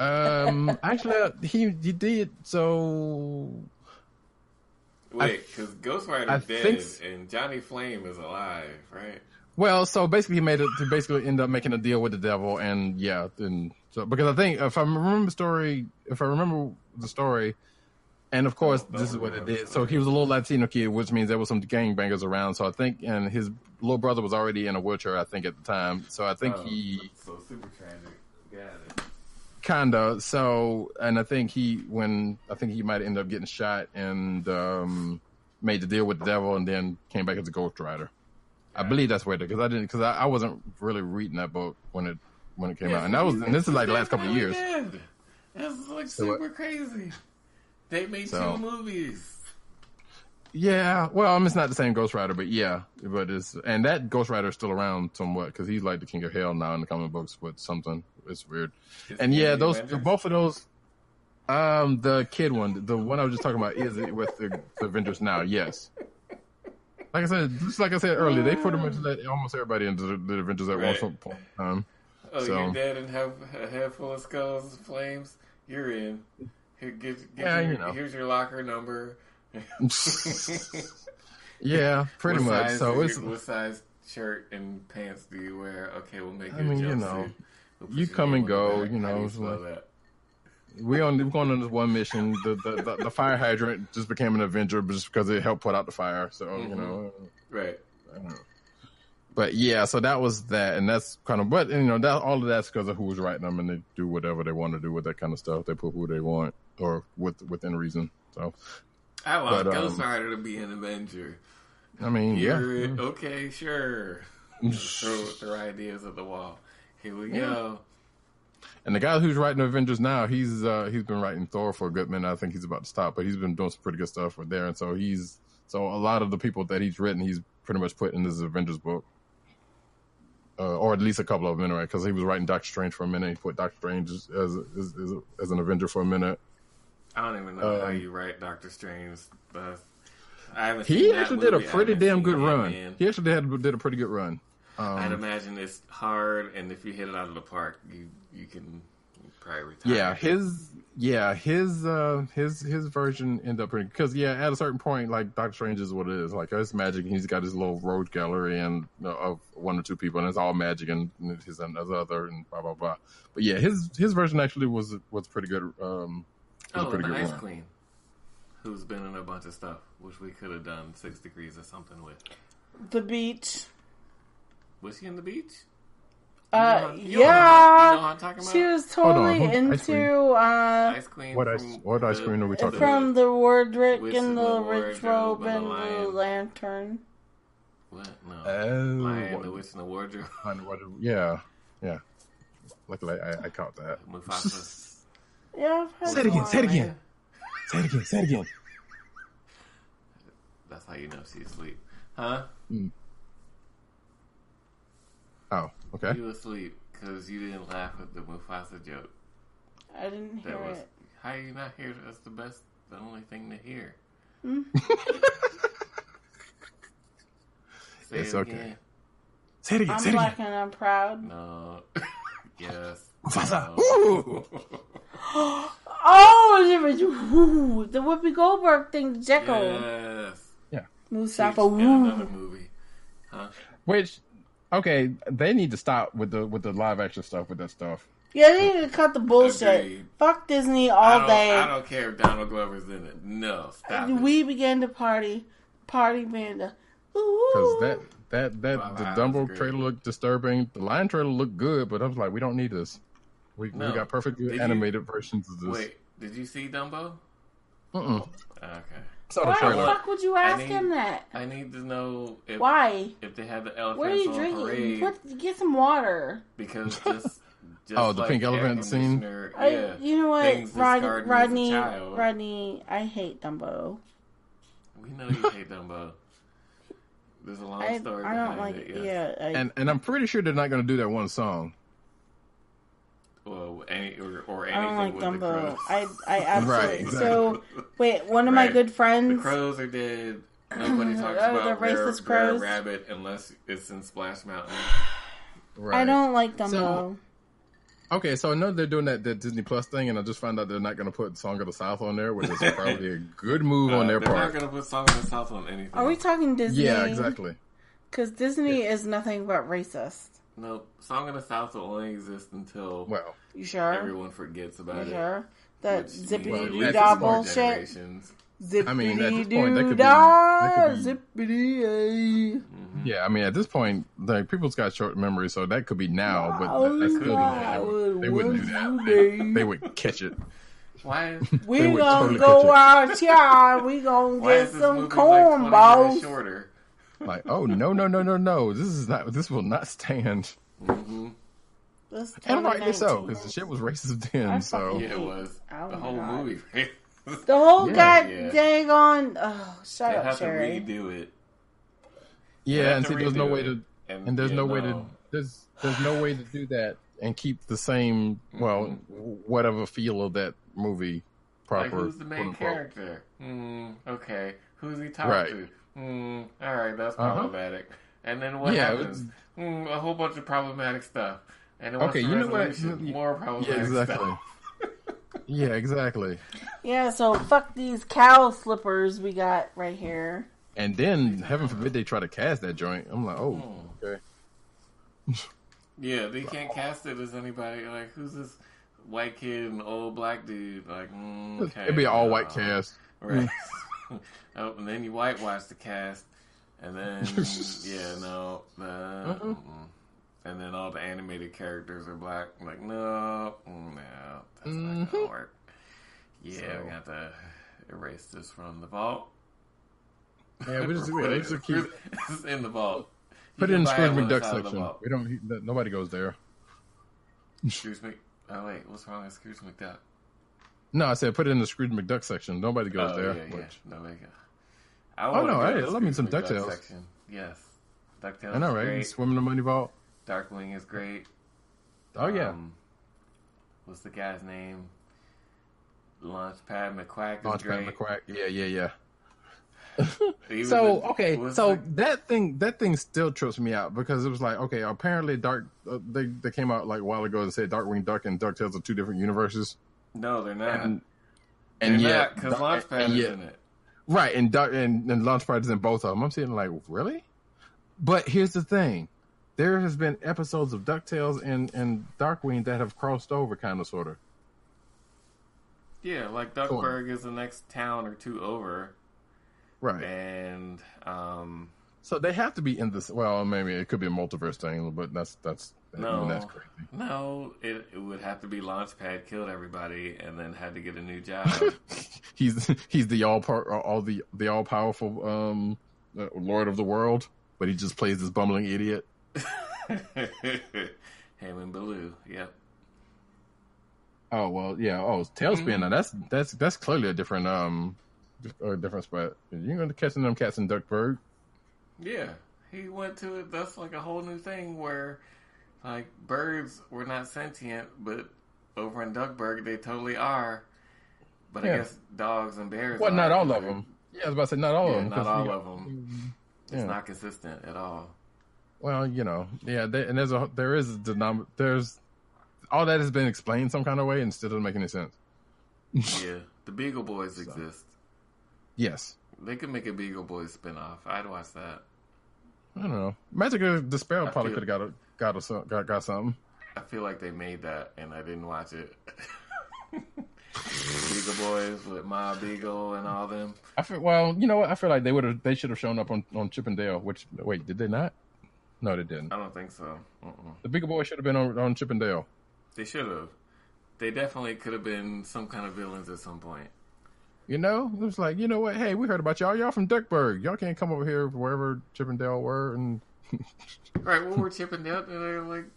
Speaker 1: Actually, he did, so...
Speaker 2: Wait, because Ghost Rider's dead, and Johnny Flame is alive, right?
Speaker 1: Well, so basically he basically ended up making a deal with the devil, and yeah, because I think, if I remember the story, and of course, this is what it did. So he was a little Latino kid, which means there was some gangbangers around. So I think, and his little brother was already in a wheelchair, I think, at the time. So I think
Speaker 2: so super tragic. Got it.
Speaker 1: Kinda. So, and I think he might end up getting shot and made the deal with the devil, and then came back as a Ghost Rider. Yeah. I believe that's where it is, because I wasn't really reading that book when it came out, and this is like the last couple of years.
Speaker 2: That's like super crazy. They made 2 movies.
Speaker 1: Yeah, well, I mean, it's not the same Ghost Rider, but yeah, and that Ghost Rider is still around somewhat because he's like the King of Hell now in the comic books with something. It's weird. And yeah, both of those, the kid one, the one I was just talking about, is with the Avengers now. Yes. Like I said earlier, they pretty much let almost everybody into the Avengers at one point in time.
Speaker 2: Oh, so, you're dead and have a head full of skulls and flames? You're in. Here's your locker number.
Speaker 1: Yeah, pretty much. So
Speaker 2: what size shirt and pants do you wear? Okay, we'll make it.
Speaker 1: I mean, you come and go. We're going on this one mission. The fire hydrant just became an Avenger just because it helped put out the fire. So
Speaker 2: right.
Speaker 1: I don't know. But yeah, so that was that, and that's kind of. But all of that's because of who was writing them, and they do whatever they want to do with that kind of stuff. They put who they want, or within reason. So
Speaker 2: I want Ghost Rider to be an Avenger.
Speaker 1: I mean,
Speaker 2: Okay, sure. Throw ideas at the wall. Here we go.
Speaker 1: And the guy who's writing Avengers now, he's been writing Thor for a good minute. I think he's about to stop, but he's been doing some pretty good stuff with there. And so so a lot of the people that he's written, he's pretty much put in this Avengers book, or at least a couple of them anyway. Because he was writing Doctor Strange for a minute, he put Doctor Strange as an Avenger for a minute.
Speaker 2: I don't even know how you write Doctor Strange. I haven't.
Speaker 1: He actually did a pretty damn good run. He actually did a pretty good run.
Speaker 2: I'd imagine it's hard, and if you hit it out of the park, you can probably retire.
Speaker 1: His version ended up pretty, because at a certain point, like Doctor Strange is what it is. Like it's magic, and he's got his little road gallery and of one or two people, and it's all magic, and his other and blah blah blah. But his version actually was pretty good.
Speaker 2: The Ice Queen, who's been in a bunch of stuff, which we could have done 6 Degrees or something with.
Speaker 3: The Beach.
Speaker 2: Was he in The Beach?
Speaker 3: You know what I'm talking about? She was totally into
Speaker 2: Ice Queen.
Speaker 1: What Ice Queen are we talking about?
Speaker 3: From the Wardrick and the Rich Robe and the Lantern.
Speaker 2: What? No. Lion, the Witch, and the Wardrobe.
Speaker 1: Yeah. Luckily, I caught that.
Speaker 2: Mufasa.
Speaker 3: Yeah.
Speaker 1: Say it again.
Speaker 2: That's how you know she's asleep. Huh?
Speaker 1: Oh, okay.
Speaker 2: You asleep because you didn't laugh at the Mufasa joke.
Speaker 3: I didn't hear it.
Speaker 2: How you not hear? That's the only thing to hear.
Speaker 1: It's okay. Again.
Speaker 3: Say it again. I'm black and I'm proud.
Speaker 2: No. Yes.
Speaker 1: Mufasa.
Speaker 2: No.
Speaker 3: Oh, the Whoopi Goldberg thing, Jekyll.
Speaker 2: Yes.
Speaker 1: Yeah.
Speaker 3: Mustafa.
Speaker 2: Another movie. Huh?
Speaker 1: Which, okay, they need to stop with the live action stuff with that stuff.
Speaker 3: Yeah, they need to cut the bullshit.
Speaker 2: Agreed.
Speaker 3: Fuck Disney all day.
Speaker 2: I don't care if Donald Glover's in it. No, stop it.
Speaker 3: We began to party band.
Speaker 1: Because the Dumbo trailer looked disturbing. The Lion trailer looked good, but I was like, we don't need this. We got perfectly animated versions of this.
Speaker 2: Wait, did you see Dumbo?
Speaker 1: Okay.
Speaker 3: Why the fuck would you ask him that?
Speaker 2: I need to know
Speaker 3: if
Speaker 2: they had the elephants
Speaker 3: what are you
Speaker 2: on
Speaker 3: drinking?
Speaker 2: parade.
Speaker 3: Get some water.
Speaker 2: Because just
Speaker 1: the pink elephant scene.
Speaker 3: You know what, Rodney? I hate Dumbo.
Speaker 2: We know you hate Dumbo. There's a long story behind it.
Speaker 3: Yeah.
Speaker 1: And I'm pretty sure they're not going to do that one song.
Speaker 2: Well, anything
Speaker 3: I don't like
Speaker 2: with
Speaker 3: Dumbo.
Speaker 2: the Crows.
Speaker 3: I absolutely.
Speaker 1: Right, exactly.
Speaker 3: So wait, one of my good friends.
Speaker 2: The Crows are dead. Nobody talks about
Speaker 3: the racist crows.
Speaker 2: Rabbit unless it's in Splash Mountain.
Speaker 3: Right. I don't like Dumbo.
Speaker 1: So I know they're doing that Disney Plus thing, and I just found out they're not going to put Song of the South on there, which is probably a good move on their part.
Speaker 2: They're not going to put Song of the South on anything.
Speaker 3: Are we talking Disney?
Speaker 1: Yeah, exactly.
Speaker 3: Because Disney is nothing but racist.
Speaker 2: No, Song of the South will only exist until
Speaker 3: you sure
Speaker 2: everyone forgets about it.
Speaker 3: Sure? That zippity-doo-dah bullshit.
Speaker 1: Zippity-doo-dah, zippity. Yeah, I mean, at this point, like, people's got short memory, so that could be now, but that's still they wouldn't do that. They would catch it.
Speaker 2: Why?
Speaker 3: We gonna go out here. We gonna get some cornballs.
Speaker 2: Shorter.
Speaker 1: Like, oh no! This will not stand.
Speaker 2: Mm-hmm.
Speaker 1: And rightly so, because the shit was racist then. So
Speaker 2: it was the whole movie.
Speaker 3: The whole dang on. Oh, shut up, Sherry.
Speaker 2: They have to redo it.
Speaker 1: Yeah, and see, there's no way to, and there's no way to, there's no way to do that and keep the same, whatever feel of that movie proper.
Speaker 2: Like, who's the main character? Okay, who's he talking to? All right, that's problematic. And then what happens? A whole bunch of problematic stuff. And then what's the resolution? More problematic stuff.
Speaker 1: Yeah, exactly.
Speaker 3: Yeah, so fuck these cow slippers we got right here.
Speaker 1: And then, heaven forbid, they try to cast that joint. I'm like, okay.
Speaker 2: Yeah, they can't cast it as anybody. Like, who's this white kid and old black dude? Like, okay.
Speaker 1: It'd be an all-white cast.
Speaker 2: Right. And then you whitewash the cast. And then, and then all the animated characters are black. I'm like, no, that's not gonna work. Yeah, we got to erase this from the vault.
Speaker 1: Yeah, we just keep
Speaker 2: it's in the vault.
Speaker 1: Put it in Scrooge McDuck section. We don't. Nobody goes there.
Speaker 2: Excuse me. Oh wait, what's wrong with Scrooge McDuck?
Speaker 1: No, I said put it in the Scrooge McDuck section. Nobody goes there.
Speaker 2: Yeah. Nobody goes.
Speaker 1: I love me some DuckTales.
Speaker 2: Section. Yes, DuckTales.
Speaker 1: I know, right? You swim in the money vault.
Speaker 2: Darkwing is great.
Speaker 1: Oh yeah.
Speaker 2: What's the guy's name? Launchpad McQuack is
Speaker 1: great.
Speaker 2: Launchpad
Speaker 1: McQuack. Yeah. So that thing still trips me out because it was like, okay, apparently they came out like a while ago and said Darkwing Duck and DuckTales are two different universes.
Speaker 2: No, they're not.
Speaker 1: And yet,
Speaker 2: because Launchpad is in it.
Speaker 1: Right, and Launchpad is in both of them. I'm sitting like, really? But here's the thing. There has been episodes of DuckTales and Darkwing that have crossed over, kind of, sort of.
Speaker 2: Yeah, like Duckburg is the next town or two over.
Speaker 1: Right.
Speaker 2: And,
Speaker 1: so they have to be in this, well, maybe it could be a multiverse thing, but that's crazy.
Speaker 2: No, it would have to be Launchpad killed everybody and then had to get a new job.
Speaker 1: he's the all powerful Lord of the world, but he just plays this bumbling idiot.
Speaker 2: Him and Baloo, yep.
Speaker 1: Oh well, yeah. Oh, Tailspin. Now that's clearly a different spot. You're going to catching them cats in Duckburg.
Speaker 2: Yeah, he went to it. That's like a whole new thing where, like, birds were not sentient, but over in Duckburg they totally are. But I guess dogs and bears.
Speaker 1: Well, not all of them. Yeah, I was about to say not all of them.
Speaker 2: Not all of them. It's not consistent at all.
Speaker 1: Well, there's all that has been explained some kind of way and still doesn't make any sense.
Speaker 2: Yeah, the Beagle Boys exist.
Speaker 1: Yes.
Speaker 2: They could make a Beagle Boys spinoff. I'd watch that.
Speaker 1: I don't know. Magic of the Sparrow probably could have got something.
Speaker 2: I feel like they made that and I didn't watch it. Beagle Boys with Ma Beagle and all them.
Speaker 1: I feel like they should have shown up on Chip and Dale. Which wait, did they not? No, they didn't.
Speaker 2: I don't think so.
Speaker 1: The Beagle Boys should have been on Chip and Dale.
Speaker 2: They should have. They definitely could have been some kind of villains at some point.
Speaker 1: It was like, you know what? Hey, we heard about y'all. Y'all from Duckburg. Y'all can't come over here wherever Chip and Dale were. And
Speaker 2: right, what were Chip and Dale?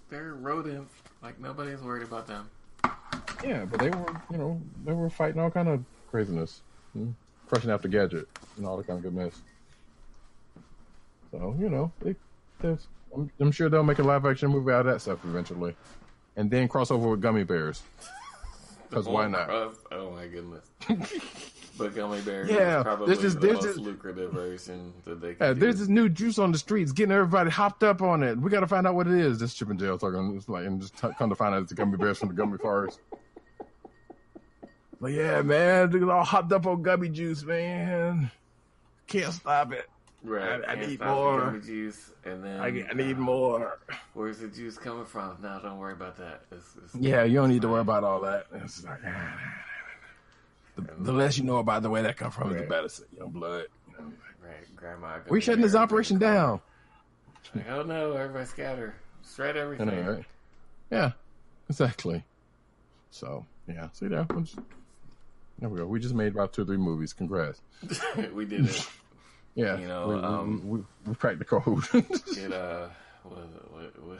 Speaker 2: They're rodents. Like nobody's worried about them.
Speaker 1: Yeah, but they were fighting all kind of craziness, crushing out the Gadget and all that kind of good mess. So I'm sure they'll make a live action movie out of that stuff eventually, and then cross over with Gummy Bears. Because why not?
Speaker 2: Oh my goodness! But Gummy Bears
Speaker 1: is
Speaker 2: probably the most lucrative version that they can do.
Speaker 1: There's this new juice on the streets, getting everybody hopped up on it. We got to find out what it is. This Chip and Dale talking, and just come to find out it's the Gummy Bears from the Gummy Forest. But yeah, man, they're all hopped up on gummy juice, man. Can't stop it.
Speaker 2: Right,
Speaker 1: I need more
Speaker 2: gummy juice, and then
Speaker 1: I need more.
Speaker 2: Where's the juice coming from? No, don't worry about that.
Speaker 1: You don't need to worry about all that. It's like, the less you know about the way that come from, the better. Blood.
Speaker 2: Right, Grandma.
Speaker 1: We shutting this operation down.
Speaker 2: Like, oh no, everybody scatter, shred everything.
Speaker 1: I know, right? Yeah, exactly. So yeah, see there. There we go. We just made about 2 or 3 movies. Congrats.
Speaker 2: We did it.
Speaker 1: Yeah, we cracked the code.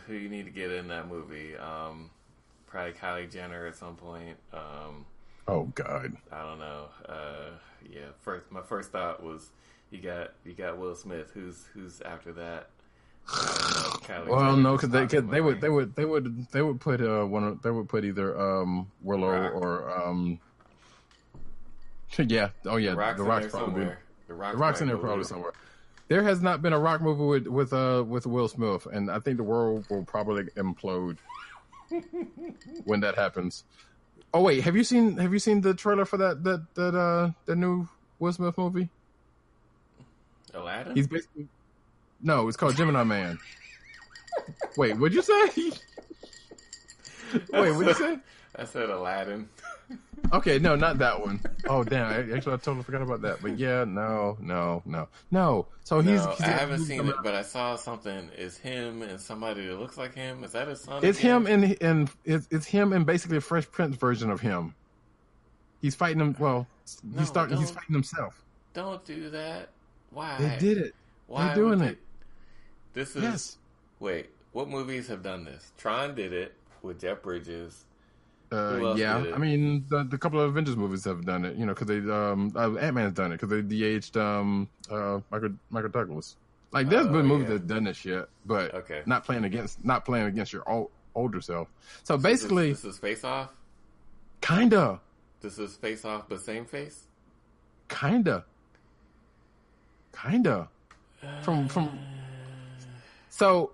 Speaker 2: Who you need to get in that movie? Probably Kylie Jenner at some point.
Speaker 1: Oh God,
Speaker 2: I don't know. My first thought was you got Will Smith. Who's after that?
Speaker 1: Well, no, because they would put either Willow or The Rock's probably. The Rock's in there probably somewhere. There has not been a Rock movie with Will Smith, and I think the world will probably implode when that happens. Oh wait, have you seen the trailer for that new Will Smith movie?
Speaker 2: Aladdin?
Speaker 1: He's basically it's called Gemini Man. Wait, what'd you say? Wait, what'd you say?
Speaker 2: I said Aladdin.
Speaker 1: Okay, no, not that one. Oh, damn. Actually, I totally forgot about that. But yeah, no. So I
Speaker 2: haven't seen it, but I saw something. It's him and somebody that looks like him. Is that his son?
Speaker 1: It's him and it's him and basically a Fresh Prince version of him. He's fighting him. Well, he's fighting himself.
Speaker 2: Don't do that. Why?
Speaker 1: They did it.
Speaker 2: Why
Speaker 1: They're doing it.
Speaker 2: This is. Yes. Wait, what movies have done this? Tron did it with Jeff Bridges.
Speaker 1: Yeah. I mean, the couple of Avengers movies have done it. You know, because they Ant-Man's done it because they de-aged Michael Douglas. Like, there's been movies that done this shit, but not playing against your older self. So basically,
Speaker 2: this is Face Off.
Speaker 1: Kinda.
Speaker 2: This is Face Off, but same face.
Speaker 1: Kinda. From. So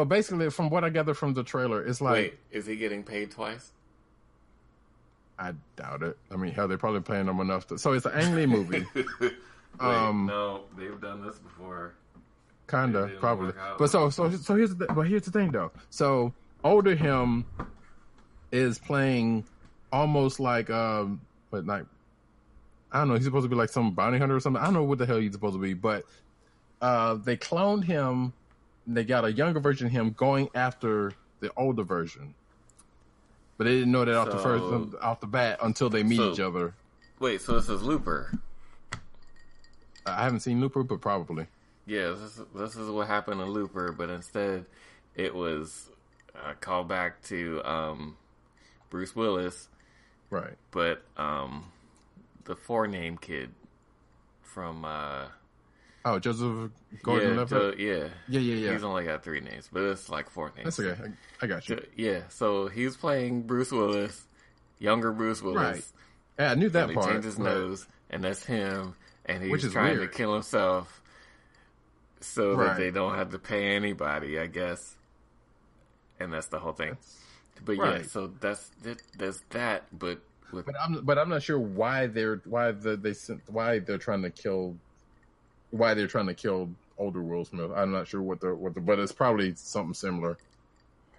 Speaker 1: basically, from what I gather from the trailer, it's like.
Speaker 2: Wait, is he getting paid twice?
Speaker 1: I doubt it. I mean, hell, they're probably paying him enough to. So it's an Ang Lee movie.
Speaker 2: No, they've done this before.
Speaker 1: Kinda, probably. But here's the thing though. So older him is playing almost like I don't know. He's supposed to be like some bounty hunter or something. I don't know what the hell he's supposed to be, but they cloned him. They got a younger version of him going after the older version, but they didn't know that off the bat until they meet each other.
Speaker 2: Wait, so this is Looper?
Speaker 1: I haven't seen Looper, but probably.
Speaker 2: Yeah, this is what happened in Looper, but instead it was a callback to Bruce Willis,
Speaker 1: right?
Speaker 2: But the four-name kid from
Speaker 1: Joseph Gordon-Levitt.
Speaker 2: Yeah. He's only got 3 names, but it's like 4 names.
Speaker 1: That's okay. I got you.
Speaker 2: So he's playing Bruce Willis, younger Bruce Willis.
Speaker 1: Right. Yeah, I knew that part.
Speaker 2: He changed his nose, and that's him, and he's trying to kill himself. So that they don't have to pay anybody, I guess, and that's the whole thing. But so that's that. But
Speaker 1: I'm not sure why they're trying to kill older Will Smith. I'm not sure but it's probably something similar.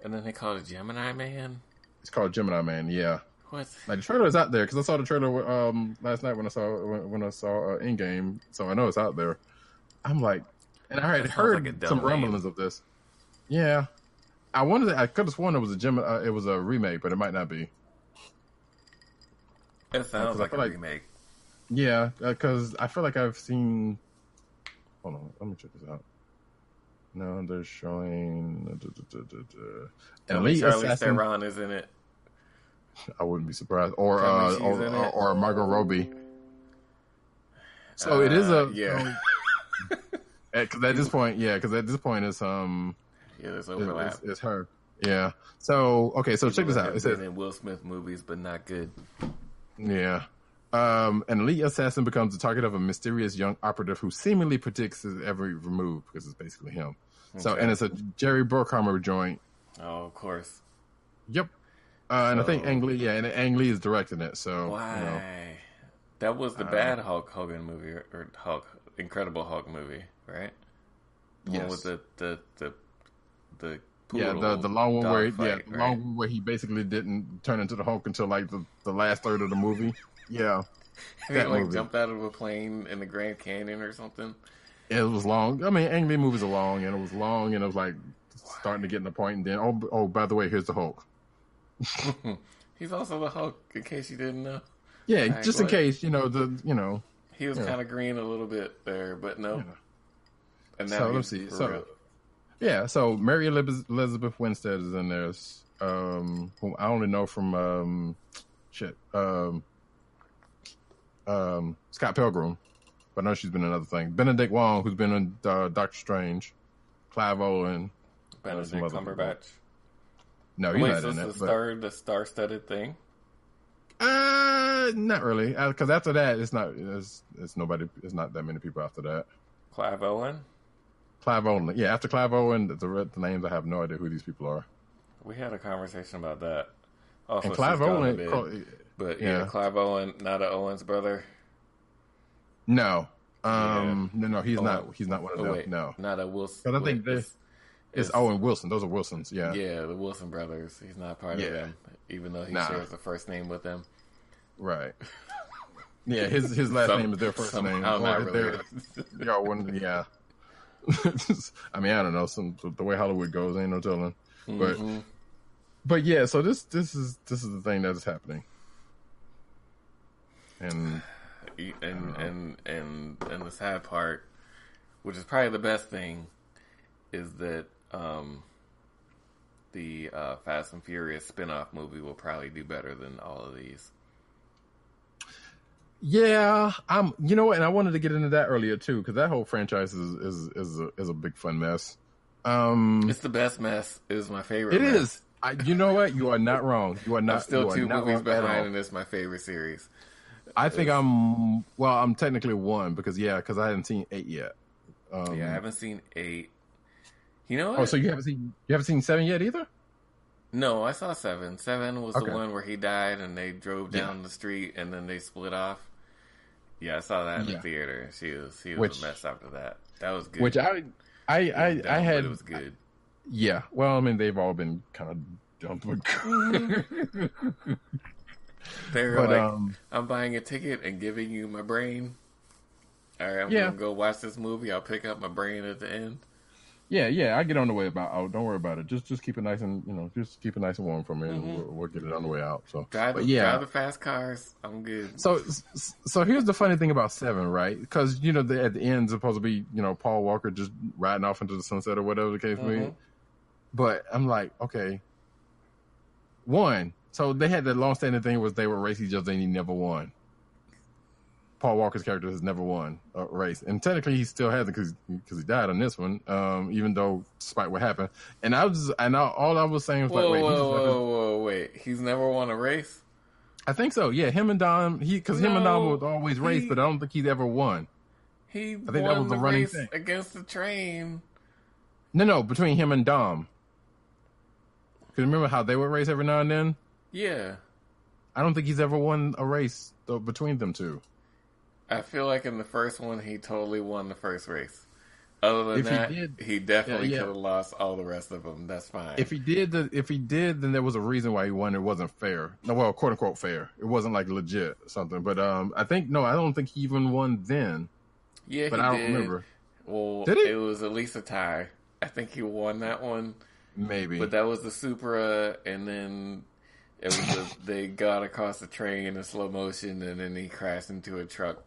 Speaker 2: And then they call it Gemini Man.
Speaker 1: It's called Gemini Man. Yeah.
Speaker 2: What?
Speaker 1: Like, the trailer is out there because I saw the trailer last night when I saw Endgame, so I know it's out there. I'm like. And I had heard some rumblings of this. Yeah, I could have sworn it was a remake, but it might not be.
Speaker 2: It sounds like a remake.
Speaker 1: Yeah, because I feel like I've seen. Hold on, let me check this out. No, they're showing.
Speaker 2: Charlize Theron is in it.
Speaker 1: I wouldn't be surprised, or Margot Robbie. So it is Because at this point, it's
Speaker 2: there's overlap.
Speaker 1: It's her. Yeah. So check this out. It says
Speaker 2: in Will Smith movies, but not good.
Speaker 1: Yeah. An elite assassin becomes the target of a mysterious young operative who seemingly predicts his every move because it's basically him. Okay. So, and it's a Jerry Bruckheimer joint.
Speaker 2: Oh, of course.
Speaker 1: Yep. And I think Ang Lee, and Ang Lee is directing it. So
Speaker 2: why? That was the bad Hulk Hogan movie or Incredible Hulk movie. Right?
Speaker 1: Yes.
Speaker 2: With the
Speaker 1: the long one where he basically didn't turn into the Hulk until like the last third of the movie. Yeah.
Speaker 2: He like jumped out of a plane in the Grand Canyon or something.
Speaker 1: Yeah, it was long. I mean, Ang Lee movies are long, and it was long, and it was like starting to get in the point, and then by the way, here's the Hulk.
Speaker 2: He's also the Hulk, in case you didn't know.
Speaker 1: Yeah, right, just in case,
Speaker 2: he was kind of green a little bit there, but no.
Speaker 1: Yeah.
Speaker 2: And
Speaker 1: so let's see. So Mary Elizabeth Winstead is in there, whom I only know from Scott Pilgrim, but I know she's been in other things. Benedict Wong, who's been in Doctor Strange, Clive Owen,
Speaker 2: Benedict Cumberbatch.
Speaker 1: No, he's not in it.
Speaker 2: The star-studded thing.
Speaker 1: Not really, because after that, it's not that many people after that.
Speaker 2: Clive Owen.
Speaker 1: Yeah, after Clive Owen, the names, I have no idea who these people are.
Speaker 2: We had a conversation about that. Also,
Speaker 1: and Clive Owen,
Speaker 2: Clive Owen, not an Owens brother.
Speaker 1: No, no, he's not. He's not one of them.
Speaker 2: Wait,
Speaker 1: no,
Speaker 2: not a Wilson.
Speaker 1: Because I think it's Owen Wilson. Those are Wilsons. Yeah,
Speaker 2: the Wilson brothers. He's not part of them, even though he shares the first name with them.
Speaker 1: Right. Yeah, his last name is their first name. Y'all wouldn't. Yeah. I mean, I don't know. The way Hollywood goes, ain't no telling. But yeah. So this is the thing that is happening, and
Speaker 2: the sad part, which is probably the best thing, is that the Fast and Furious spinoff movie will probably do better than all of these.
Speaker 1: Yeah, you know what? And I wanted to get into that earlier too, because that whole franchise is a big fun mess.
Speaker 2: It's the best mess. It is my favorite.
Speaker 1: It
Speaker 2: mess.
Speaker 1: is. You know what? You are not wrong. You are not.
Speaker 2: I'm still two movies behind, and
Speaker 1: it's
Speaker 2: my favorite series.
Speaker 1: I think I'm technically one because I hadn't seen 8 yet.
Speaker 2: I haven't seen 8. You know what?
Speaker 1: Oh, so you haven't seen 7 yet either?
Speaker 2: No, I saw 7. 7 was the one where he died and they drove down the street and then they split off. Yeah, I saw that in the theater. She was a mess after that. That was good.
Speaker 1: Which I had.
Speaker 2: It was good.
Speaker 1: Yeah. Well, I mean, they've all been kind of dumb.
Speaker 2: They were like, I'm buying a ticket and giving you my brain. All right, I'm going to go watch this movie. I'll pick up my brain at the end.
Speaker 1: Yeah, I get on the way about. Don't worry about it. Just keep it nice and just keep it nice and warm for me, and we'll get it on the way out. So
Speaker 2: drive the fast cars. I'm good.
Speaker 1: So here's the funny thing about 7, right? Because at the end supposed to be Paul Walker just riding off into the sunset or whatever the case may be. But I'm like, okay, 1. So they had that long-standing thing was they would race each other and he never won. Paul Walker's character has never won a race, and technically he still hasn't because he died on this one. Even though, despite what happened, all I was saying was
Speaker 2: wait, he's never won a race.
Speaker 1: I think so. Yeah, him and Dom. Him and Dom would always race, but I don't think he's ever won.
Speaker 2: I think that was the running thing against the train.
Speaker 1: No, between him and Dom. Because remember how they would race every now and then.
Speaker 2: Yeah,
Speaker 1: I don't think he's ever won a race between them two.
Speaker 2: I feel like in the first one, he totally won the first race. Other than he definitely could have lost all the rest of them. That's fine.
Speaker 1: If he did, then there was a reason why he won. It wasn't fair. No, well, quote unquote fair. It wasn't like legit or something. But I don't think he even won then.
Speaker 2: Yeah,
Speaker 1: but I don't remember.
Speaker 2: Well, it was at least a tie. I think he won that one.
Speaker 1: Maybe,
Speaker 2: but that was the Supra, and then it was they got across the train in slow motion, and then he crashed into a truck.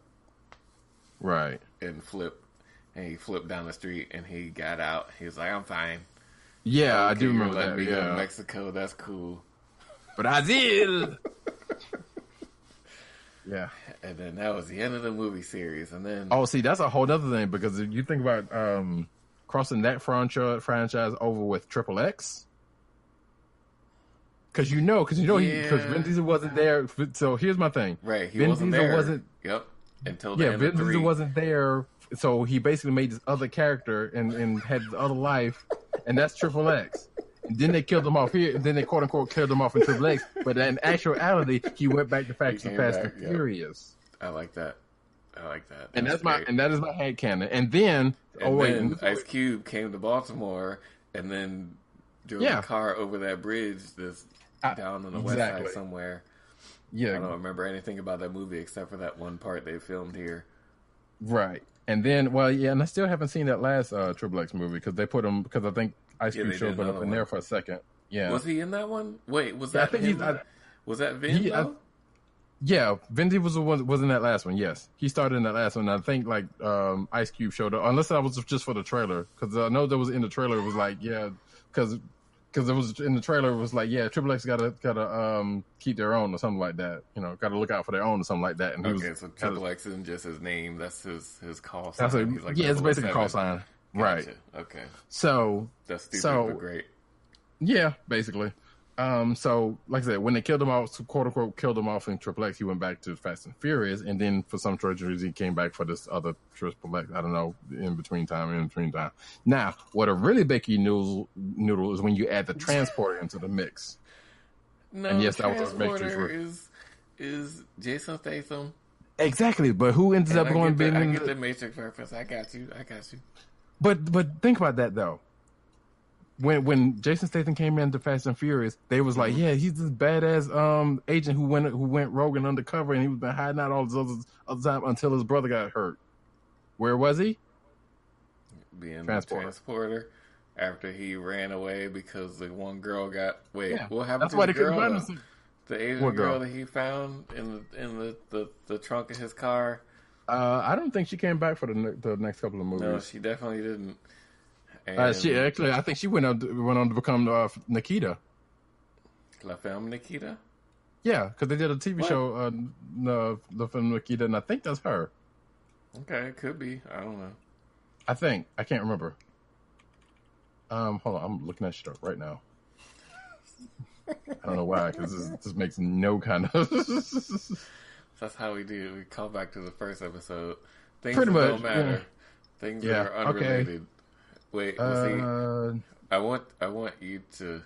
Speaker 1: Right.
Speaker 2: And he flipped down the street, and he got out. He was like, I'm fine.
Speaker 1: Yeah, I do remember that.
Speaker 2: Me go to Mexico, that's cool.
Speaker 1: Brazil! Yeah.
Speaker 2: And then that was the end of the movie series, and then...
Speaker 1: Oh, see, that's a whole other thing, because if you think about crossing that franchise over with Triple X... Because Vin Diesel wasn't there. So here's my thing.
Speaker 2: Right,
Speaker 1: Vin Diesel wasn't...
Speaker 2: Yep. Until the end
Speaker 1: Vin
Speaker 2: of 3.
Speaker 1: Diesel wasn't there, so he basically made this other character and had this other life, and that's Triple X. And then they killed him off here, and then they quote unquote killed him off in Triple X. But in actuality, he went back to Fast and Furious.
Speaker 2: I like that.
Speaker 1: And that is my headcanon. And then
Speaker 2: Ice Cube came to Baltimore and then drove a car over that bridge that's down on the west side somewhere. Yeah, I don't remember anything about that movie except for that one part they filmed here.
Speaker 1: Right, and then and I still haven't seen that last Triple X movie because they put him because I think Ice Cube showed up in there for a second. Yeah,
Speaker 2: was he in that one? Wait, was that? Was that Vin?
Speaker 1: Vin Diesel was in that last one. Yes, he started in that last one. I think Ice Cube showed up, unless that was just for the trailer because I know there was in the trailer. It was because it was in the trailer, it was like, Triple X gotta keep their own or something like that. Gotta look out for their own or something like that. And
Speaker 2: so Triple X isn't just his name; that's his call sign.
Speaker 1: It's basically a call sign,
Speaker 2: gotcha.
Speaker 1: Right?
Speaker 2: Okay.
Speaker 1: So
Speaker 2: that's stupid, but great.
Speaker 1: Yeah, basically. So like I said, when they killed him off, quote unquote, killed him off in Triple X, he went back to Fast and Furious, and then for some reason he came back for this other Triple X. I don't know, in between time. Now, what a really big noodle is when you add the transporter into the mix.
Speaker 2: No, and yes, that was transporter is Jason Statham.
Speaker 1: Exactly, but who ends up going big?
Speaker 2: I get the Matrix reference. I got you.
Speaker 1: But think about that though. When Jason Statham came into Fast and Furious, they was like, he's this badass agent who went rogue and undercover, and he was been hiding out all this other time until his brother got hurt. Where was he?
Speaker 2: Being the transporter. After he ran away because the one girl got what happened to the girl? The Asian girl that he found in the trunk of his car.
Speaker 1: I don't think she came back for the next couple of movies.
Speaker 2: No, she definitely didn't.
Speaker 1: She actually, I think she went on to become Nikita.
Speaker 2: La Femme Nikita.
Speaker 1: Yeah, because they did a TV show, La Femme Nikita, and I think that's her.
Speaker 2: Okay, it could be. I don't know.
Speaker 1: I think I can't remember. Hold on, I'm looking that shit up right now. I don't know why, because this makes no kind of.
Speaker 2: That's how we do. We call back to the first episode. Things
Speaker 1: Pretty
Speaker 2: that
Speaker 1: much,
Speaker 2: don't matter.
Speaker 1: yeah.
Speaker 2: Things that are unrelated. Okay. Wait, see, I want you to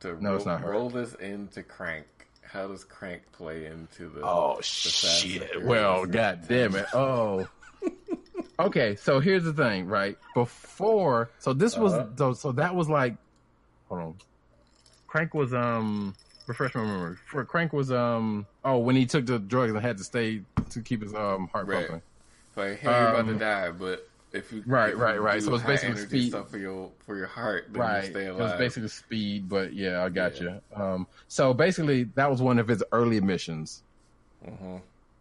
Speaker 2: roll this into Crank. How does Crank play into the?
Speaker 1: Oh shit! Well, god damn it! Oh. Okay, so here's the thing, right? Before, so this was so that was like, hold on. Crank was refresh my memory. Crank was when he took the drugs and had to stay to keep his heart pumping.
Speaker 2: Like, hey, you're about to die, but if you
Speaker 1: right. So it's basically speed
Speaker 2: stuff for your heart, then you stay alive.
Speaker 1: It was basically speed, but yeah, I got you. So basically, that was one of his early missions. Mm-hmm.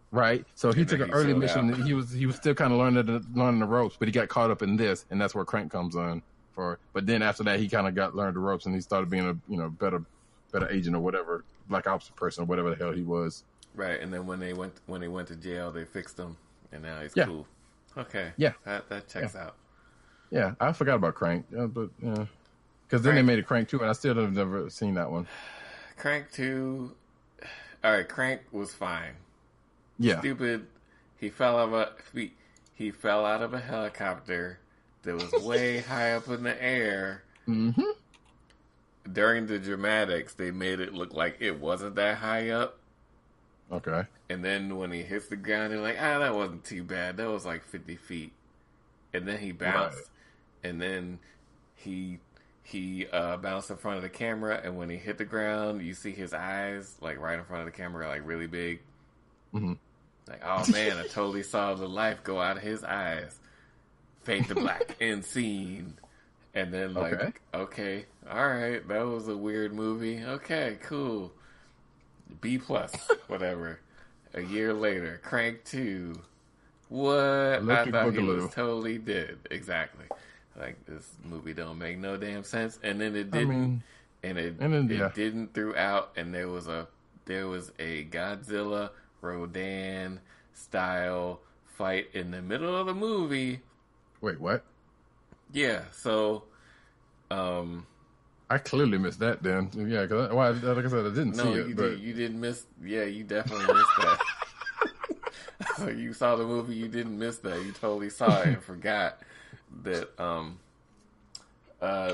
Speaker 1: Right, so he took an early mission. He was still kind of learning the ropes, but he got caught up in this, and that's where Crank comes in. But then after that, he kind of learned the ropes, and he started being a better agent or whatever, black ops person or whatever the hell he was.
Speaker 2: Right, and then when he went to jail, they fixed him, and now he's cool. Okay,
Speaker 1: yeah,
Speaker 2: that checks out.
Speaker 1: Yeah, I forgot about Crank, but because then they made a Crank 2, and I still have never seen that one.
Speaker 2: Crank 2, all right, Crank was fine.
Speaker 1: Yeah.
Speaker 2: Stupid. He fell out of a helicopter that was way high up in the air.
Speaker 1: Mm-hmm.
Speaker 2: During the dramatics, they made it look like it wasn't that high up.
Speaker 1: Okay.
Speaker 2: And then when he hits the ground, they're like, that wasn't too bad. That was like 50 feet. And then he bounced. Right. And then he bounced in front of the camera. And when he hit the ground, you see his eyes, like right in front of the camera, like really big.
Speaker 1: Mm-hmm.
Speaker 2: Like, oh man, I totally saw the life go out of his eyes. Fade to black, end scene. And then like, okay, all right, that was a weird movie. Okay, cool. B+, whatever. A year later, Crank 2. What?
Speaker 1: Electric
Speaker 2: I thought
Speaker 1: Boogaloo.
Speaker 2: he was totally dead. Exactly. Like, this movie don't make no damn sense. And then it didn't. It didn't throughout. And there was a Godzilla Rodan style fight in the middle of the movie.
Speaker 1: Wait, what?
Speaker 2: Yeah, so
Speaker 1: I clearly missed that then. Yeah, because like I said, I didn't see it.
Speaker 2: You didn't miss. Yeah, you definitely missed that. So you saw the movie, you didn't miss that. You totally saw it and forgot that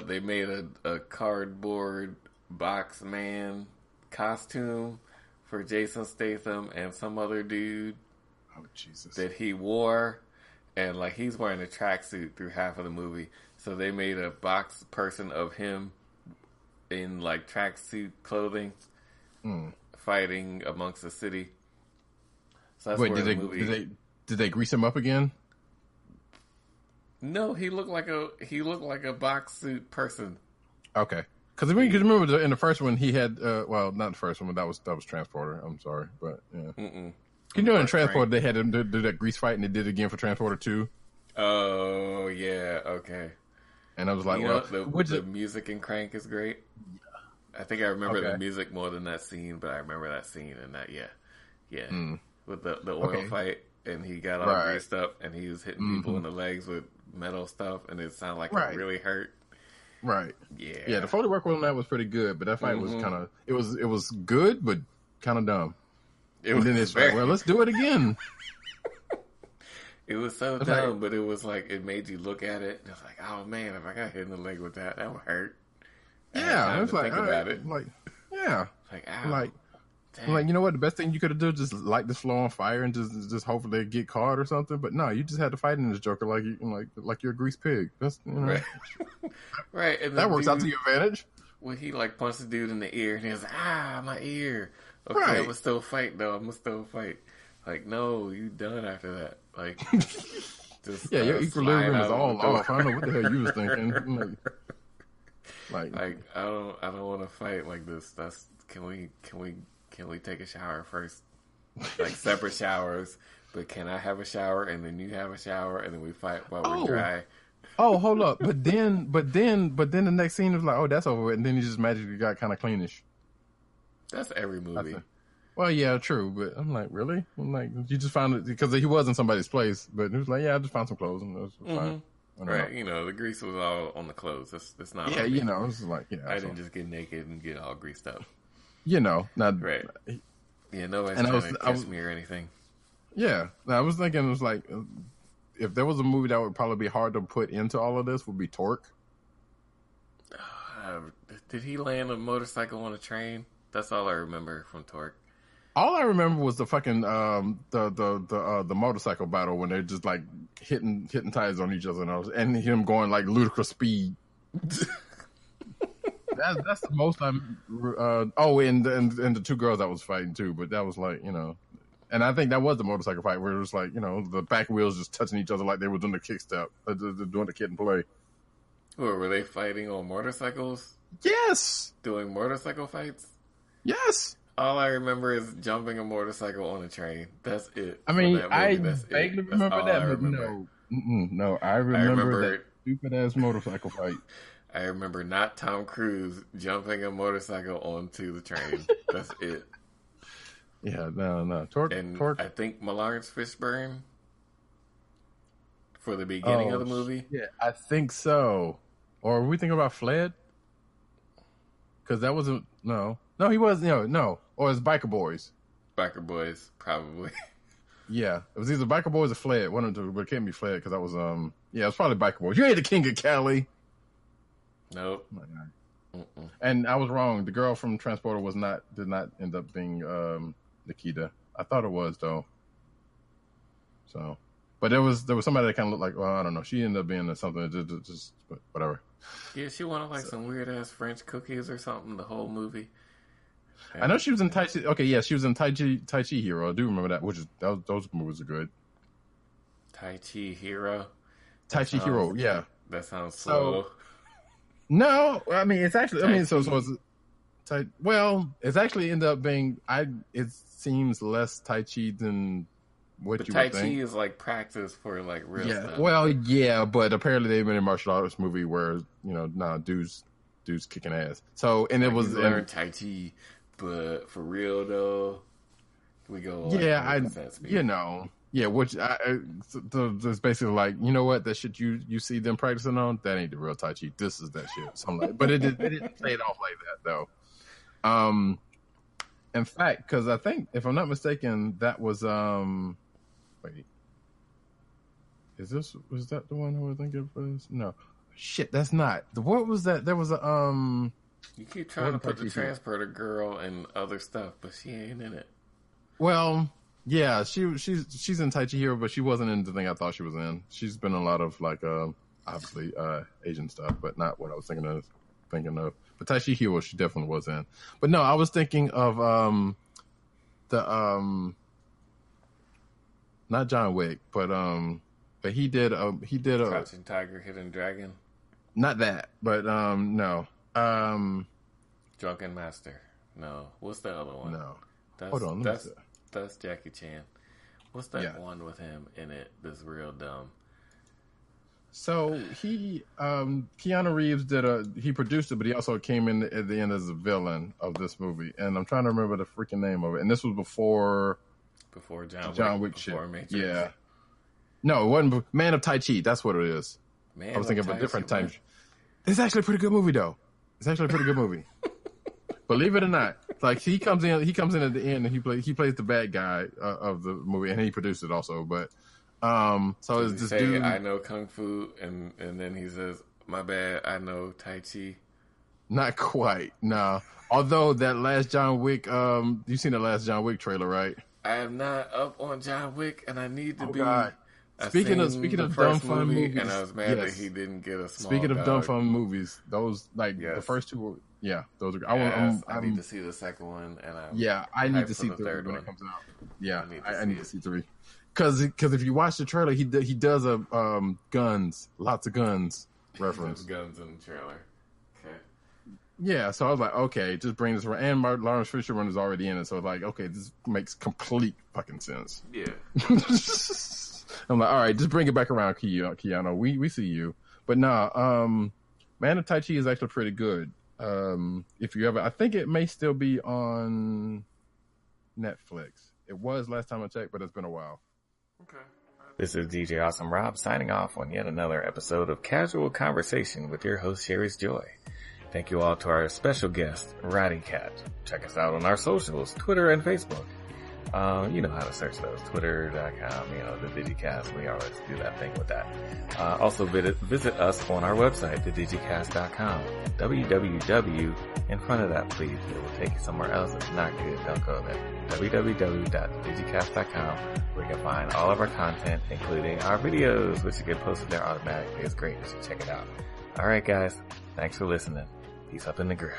Speaker 2: they made a cardboard box man costume for Jason Statham and some other dude.
Speaker 1: Oh, Jesus.
Speaker 2: That he wore, and like he's wearing a tracksuit through half of the movie. So they made a box person of him in like tracksuit clothing, fighting amongst the city. So that's
Speaker 1: wait, did they grease him up again?
Speaker 2: No, he looked like a box suit person.
Speaker 1: Okay. Because remember in the first one he had not the first one, but that was Transporter. I'm sorry, but yeah. You know, in Transporter they had him do that grease fight, and they did it again for Transporter 2.
Speaker 2: Oh yeah, okay.
Speaker 1: And I was like,
Speaker 2: the music in Crank is great. I think I remember the music more than that scene, but I remember that scene and that with the oil fight, and he got all greased up, and he was hitting people in the legs with metal stuff, and it sounded like it really hurt.
Speaker 1: Right.
Speaker 2: Yeah.
Speaker 1: Yeah. The photo work on that was pretty good, but that fight was kind of it was good, but kind of dumb. It's like, well, let's do it again.
Speaker 2: It was so dumb, but it was like it made you look at it and it's like, oh man, if I got hit in the leg with that would hurt.
Speaker 1: Yeah, it's like
Speaker 2: think about it.
Speaker 1: Like, yeah,
Speaker 2: like, ow,
Speaker 1: like you know what? The best thing you could have done just light this floor on fire and just hopefully get caught or something. But no, you just had to fight in this Joker like you're a grease pig. That's
Speaker 2: right. Right, and
Speaker 1: that works out to your advantage.
Speaker 2: Well, he like punched the dude in the ear and he was like, my ear. Okay, I'm gonna still fight though. I'm gonna still fight. Like, no, you done after that. Like, just
Speaker 1: your equilibrium is all off. I don't know what the hell you was thinking. Like
Speaker 2: I don't want to fight like this. That's can we take a shower first? Like separate showers, but can I have a shower and then you have a shower and then we fight while we're dry?
Speaker 1: Oh, hold up! But then the next scene was like, oh, that's over with, and then he just magically got kind of cleanish.
Speaker 2: That's every movie.
Speaker 1: Well, yeah, true, but I'm like, really? I'm like, you just found it because he was in somebody's place, but he was like, yeah, I just found some clothes and it was fine.
Speaker 2: Right, the grease was all on the clothes. That's not.
Speaker 1: Yeah, it's like,
Speaker 2: I didn't just get naked and get all greased up.
Speaker 1: Not
Speaker 2: right. Yeah, nobody's trying to kiss me or anything.
Speaker 1: Yeah, I was thinking, it was like, if there was a movie that would probably be hard to put into all of this, would be Torque.
Speaker 2: Did he land a motorcycle on a train? That's all I remember from Torque.
Speaker 1: All I remember was the fucking the motorcycle battle when they're just like hitting tires on each other and him going like ludicrous speed. That's the most I'm. And the two girls that was fighting too, but that was like, and I think that was the motorcycle fight where it was like, the back wheels just touching each other like they were doing the kick step, doing the kid and play.
Speaker 2: Or were they fighting on motorcycles?
Speaker 1: Yes,
Speaker 2: doing motorcycle fights.
Speaker 1: Yes.
Speaker 2: All I remember is jumping a motorcycle on a train. That's it.
Speaker 1: I mean, I vaguely remember that, but no, I remember that stupid ass motorcycle fight.
Speaker 2: I remember not Tom Cruise jumping a motorcycle onto the train. That's it.
Speaker 1: Yeah, no. Torque.
Speaker 2: I think Lawrence Fishburne for the beginning of the movie.
Speaker 1: Yeah, I think so. Or were we thinking about Fled? Because that wasn't no, he was no. Or it's Biker Boys.
Speaker 2: Biker Boys, probably.
Speaker 1: Yeah, it was either Biker Boys or Fled. One of them, but it can't be Fled because that was it was probably Biker Boys. You ain't the king of Cali.
Speaker 2: Nope.
Speaker 1: And I was wrong. The girl from Transporter did not end up being Nikita. I thought it was though. So, but there was somebody that kind of looked like, well, I don't know. She ended up being something. Just but whatever.
Speaker 2: Yeah, she wanted some weird ass French cookies or something the whole movie.
Speaker 1: I know she was in Tai Chi. Okay, yeah, she was in Tai Chi Hero. I do remember that. Those movies are good.
Speaker 2: Tai Chi Hero.
Speaker 1: Hero, yeah.
Speaker 2: That sounds slow.
Speaker 1: No, I mean it's actually. It's actually ended up being. It seems less Tai Chi than what you would think.
Speaker 2: Tai Chi is like practice for like real stuff.
Speaker 1: Well, yeah, but apparently they've been in a martial arts movie where dudes kicking ass. So and it was
Speaker 2: learn Tai Chi, but for real though, we go.
Speaker 1: which it's basically like, you know what, that shit you see them practicing on, that ain't the real Tai Chi. This is that shit. So I'm like, but it didn't play it off like that though. In fact, because I think if I'm not mistaken, that was wait. Was that the one I was thinking of? No. Shit, that's not. What was that? There was a
Speaker 2: You keep trying to put the transporter girl and other stuff, but she ain't in it.
Speaker 1: Well, yeah, she's in Tai Chi Hero, but she wasn't in the thing I thought she was in. She's been in a lot of obviously Asian stuff, but not what I was thinking of. But Tai Chi Hero, she definitely was in. But no, I was thinking of not John Wick, but he did
Speaker 2: Crouching Tiger, Hidden Dragon.
Speaker 1: Not that, but no.
Speaker 2: Drunken Master. No. What's the other one?
Speaker 1: No. Hold on.
Speaker 2: That's Jackie Chan. What's that one with him in it that's real dumb?
Speaker 1: So Keanu Reeves he produced it, but he also came in at the end as a villain of this movie. And I'm trying to remember the freaking name of it. And this was before John Wick shit. Matrix. Yeah. No, it wasn't. Man of Tai Chi. That's what it is. I was thinking of a different time. It's actually a pretty good movie, though. Believe it or not, like he comes in at the end and he plays the bad guy of the movie, and he produced it also. But so it's this dude.
Speaker 2: I know kung fu, and then he says, "My bad, I know Tai Chi."
Speaker 1: Not quite, no. Although that last John Wick, you've seen the last John Wick trailer, right?
Speaker 2: I am not up on John Wick, and I need to be.
Speaker 1: God. Speaking of dumb fun movies,
Speaker 2: and I was mad that he didn't get a small.
Speaker 1: Speaking of dumb fun movies, those the first two were those are.
Speaker 2: I need to see the second one, and
Speaker 1: I need to see the third when it comes out. Yeah, I need to see 3 because if you watch the trailer, he does a guns, lots of guns reference.
Speaker 2: Guns in the trailer. Okay.
Speaker 1: Yeah, so I was like, okay, just bring this around. And Lawrence Fishburne is already in it, so like, okay, this makes complete fucking sense.
Speaker 2: Yeah.
Speaker 1: I'm like, all right, just bring it back around, Keanu. We see you. But nah, Man of Tai Chi is actually pretty good. If you ever, I think it may still be on Netflix. It was last time I checked, but it's been a while.
Speaker 2: Okay.
Speaker 4: This is DJ Awesome Rob signing off on yet another episode of Casual Conversation with your host, Sherry's Joy. Thank you all to our special guest, Roddy Cat. Check us out on our socials, Twitter and Facebook. You know how to search those. Twitter.com, the Digicast. We always do that thing with that. Also visit us on our website, thedigicast.com. www in front of that, please. It will take you somewhere else. It's not good. Don't go there. www.thedigicast.com, where you can find all of our content, including our videos, which get posted there automatically. It's great. You should check it out. All right, guys. Thanks for listening. Peace up in the grill.